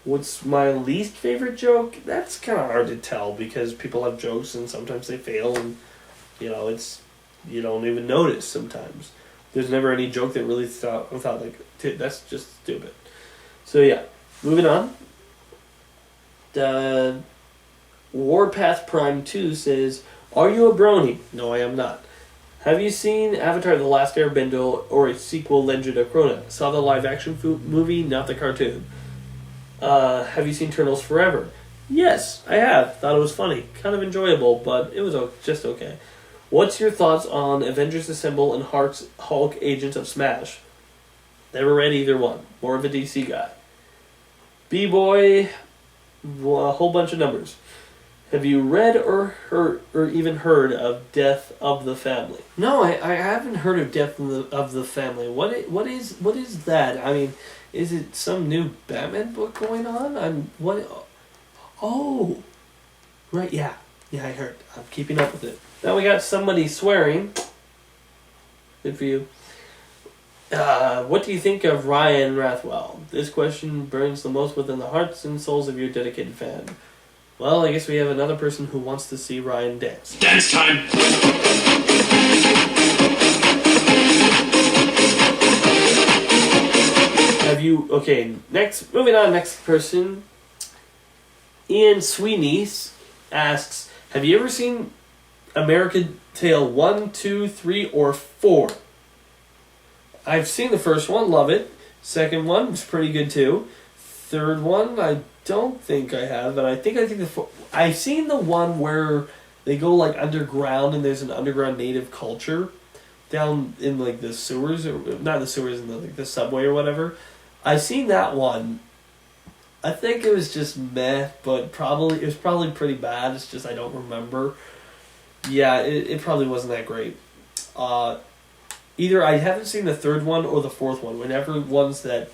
What's my least favorite joke? That's kind of hard to tell because people have jokes and sometimes they fail and, you don't even notice sometimes. There's never any joke that really thought like, that's just stupid. So yeah, moving on. Warpath Prime 2 says, are you a brony? No, I am not. Have you seen Avatar The Last Airbender or its sequel, Legend of Korra? Saw the live-action movie, not the cartoon. Have you seen Turtles Forever? Yes, I have. Thought it was funny. Kind of enjoyable, but it was just okay. What's your thoughts on Avengers Assemble and Hulk Agents of Smash? Never read either one. More of a DC guy. B-Boy, a whole bunch of numbers. Have you read or even heard of Death of the Family? No, I haven't heard of Death of the Family. What is that? I mean, is it some new Batman book going on? Oh, right, yeah, I heard. I'm keeping up with it. Now we got somebody swearing. Good for you. What do you think of Ryan Rathwell? This question burns the most within the hearts and souls of your dedicated fan. Well, I guess we have another person who wants to see Ryan dance. Dance time! Okay, moving on, next person. Ian Sweeney asks, have you ever seen American Tail 1, 2, 3, or 4? I've seen the first one, love it. Second one was pretty good too. Third one, I don't think I have, but I've seen the one where they go like underground and there's an underground native culture down in like the sewers, or not the sewers, in the subway or whatever. I've seen that one. I think it was just meh, but it was probably pretty bad. It's just I don't remember. Yeah, it probably wasn't that great. Either I haven't seen the third one or the fourth one. Whenever one's that,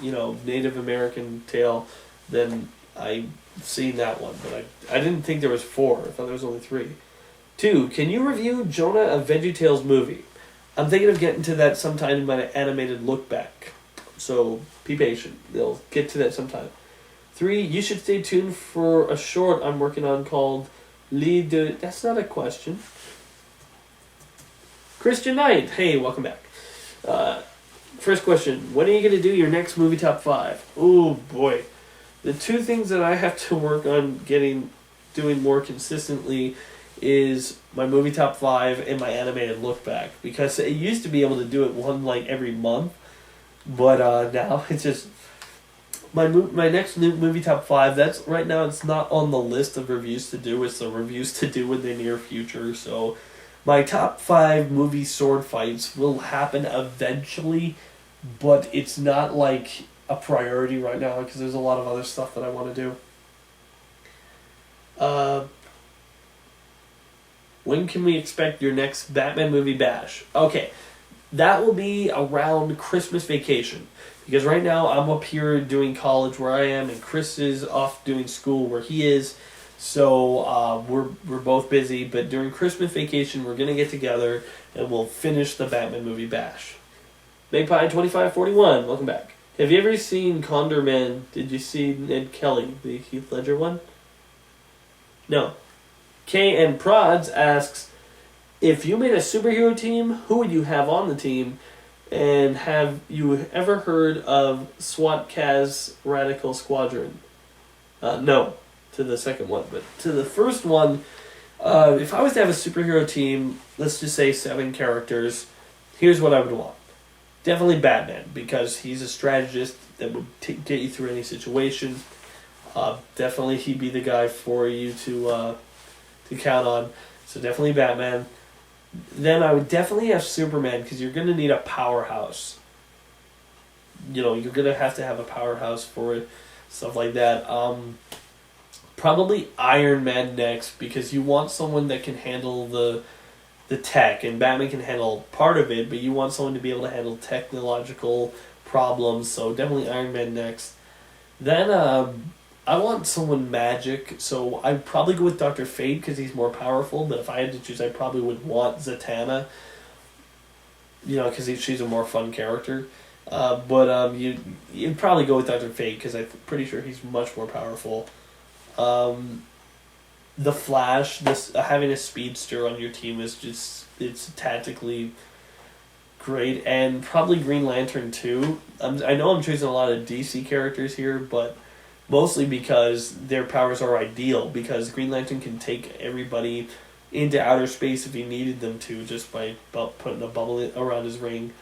Native American tale, then I've seen that one. But I didn't think there was 4. I thought there was only 3. 2, can you review Jonah of VeggieTales movie? I'm thinking of getting to that sometime in my animated look back. So be patient. They'll get to that sometime. 3, you should stay tuned for a short I'm working on called Lead de... That's not a question. Christian Knight. Hey, welcome back. First question. When are you going to do your next movie top 5? Oh, boy. The 2 things that I have to work on doing more consistently is my movie top 5 and my animated look back. Because it used to be able to do it one every month. But now it's just... My next new movie top 5, that's right now it's not on the list of reviews to do. It's the reviews to do in the near future. So my top 5 movie sword fights will happen eventually, but it's not like a priority right now because there's a lot of other stuff that I want to do. When can we expect your next Batman movie bash? Okay, that will be around Christmas vacation. Because right now I'm up here doing college where I am, and Chris is off doing school where he is. So we're both busy. But during Christmas vacation, we're gonna get together and we'll finish the Batman movie bash. Magpie2541, welcome back. Have you ever seen Condor Man? Did you see Ned Kelly, the Heath Ledger one? No. KN Prods asks, if you made a superhero team, who would you have on the team? And have you ever heard of SWAT-Kaz Radical Squadron? No, to the second one. But to the first one, if I was to have a superhero team, let's just say 7 characters, here's what I would want. Definitely Batman, because he's a strategist that would get you through any situation. Definitely he'd be the guy for you to count on. So definitely Batman. Then I would definitely have Superman, because you're going to need a powerhouse. You're going to have a powerhouse for it, stuff like that. Probably Iron Man next, because you want someone that can handle the tech, and Batman can handle part of it, but you want someone to be able to handle technological problems, so definitely Iron Man next. Then I want someone magic, so I'd probably go with Dr. Fate because he's more powerful, but if I had to choose, I probably would want Zatanna, because she's a more fun character. But you'd probably go with Dr. Fate because I'm pretty sure he's much more powerful. The Flash, having a speedster on your team is it's tactically great, and probably Green Lantern too. I know I'm choosing a lot of DC characters here, but mostly because their powers are ideal, because Green Lantern can take everybody into outer space if he needed them to, just by putting a bubble around his ring.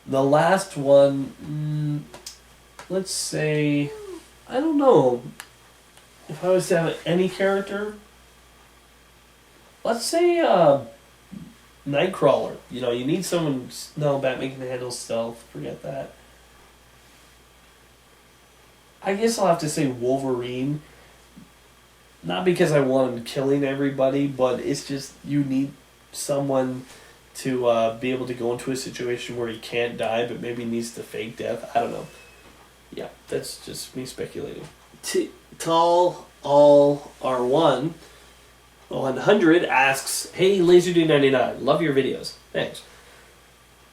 The last one, let's say, I don't know, if I was to have any character, let's say Nightcrawler. You need someone. No, Batman can handle stealth. Forget that. I guess I'll have to say Wolverine. Not because I want him killing everybody, but it's just you need someone to be able to go into a situation where he can't die, but maybe needs to fake death. I don't know. Yeah, that's just me speculating. Tall All R1 100 asks, "Hey LazerDude99, love your videos. Thanks.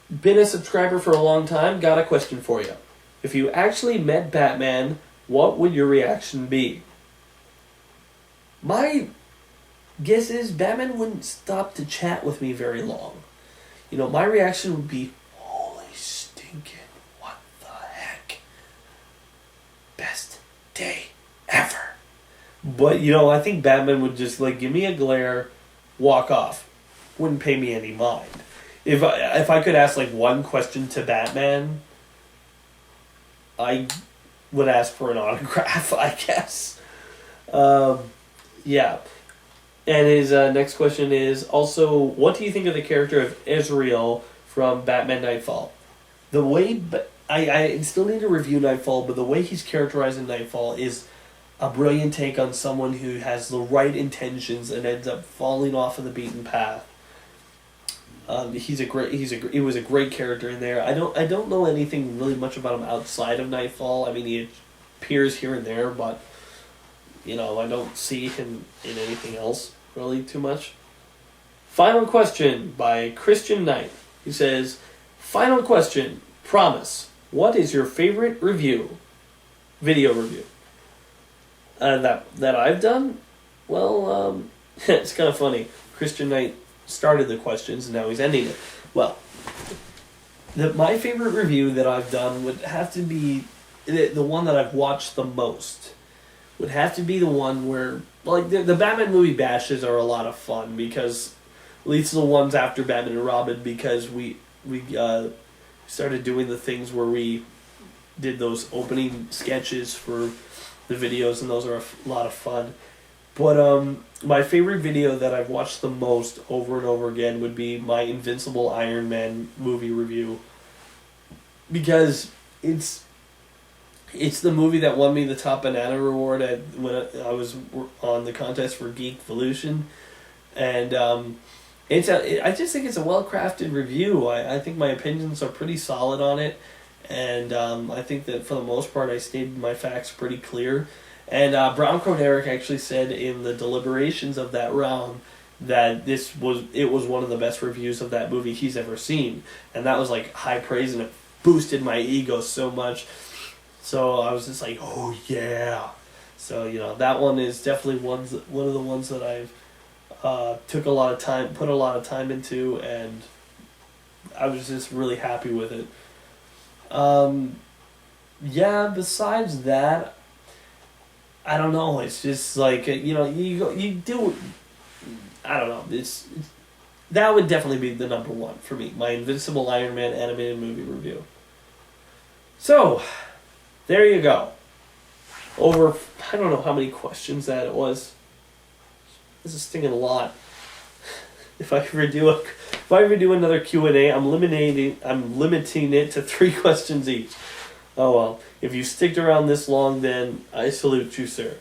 Been a subscriber for a long time, got a question for you. If you actually met Batman, what would your reaction be?" My guess is Batman wouldn't stop to chat with me very long. My reaction would be, "Holy stinking, what the heck? Best day ever." But, I think Batman would just, give me a glare, walk off. Wouldn't pay me any mind. If I could ask, one question to Batman, I would ask for an autograph, I guess. Yeah. And his next question is, also, what do you think of the character of Ezreal from Batman Nightfall? The way... I still need to review Nightfall, but the way he's characterized in Nightfall is a brilliant take on someone who has the right intentions and ends up falling off of the beaten path. He was a great character in there. I don't know anything really much about him outside of Nightfall. I mean, he appears here and there, but I don't see him in anything else really too much. Final question by Christian Knight. He says, "Final question. Promise. What is your favorite video review? That I've done?" Well, it's kind of funny. Christian Knight started the questions and now he's ending it. Well, my favorite review that I've done would have to be the one that I've watched the most. Would have to be the one where, the Batman movie bashes are a lot of fun, because at least the ones after Batman and Robin, because we started doing the things where we did those opening sketches for the videos, and those are a lot of fun. But my favorite video that I've watched the most over and over again would be my Invincible Iron Man movie review, because it's the movie that won me the top banana reward when I was on the contest for Geekvolution, and I just think it's a well-crafted review. I think my opinions are pretty solid on it, and I think that for the most part I stated my facts pretty clear. And Brown Crow Derek actually said in the deliberations of that round that it was one of the best reviews of that movie he's ever seen, and that was high praise, and it boosted my ego so much. So I was just like, oh yeah. So that one is definitely one of the ones that I've put a lot of time into, and I was just really happy with it. Yeah. Besides that, I don't know. It's just you do. I don't know. That would definitely be the number one for me. My Invincible Iron Man animated movie review. So, there you go. Over, I don't know how many questions that it was. This is stinging a lot. If I ever do another Q&A, I'm limiting it to 3 questions each. Oh well, if you sticked around this long, then I salute you, sir.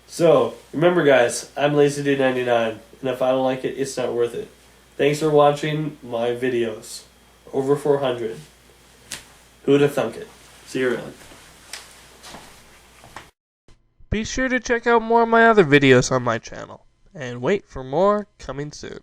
So, remember guys, I'm LazerDude99, and if I don't like it, it's not worth it. Thanks for watching my videos. Over 400. Who'da thunk it? See you around. Be sure to check out more of my other videos on my channel, and wait for more coming soon.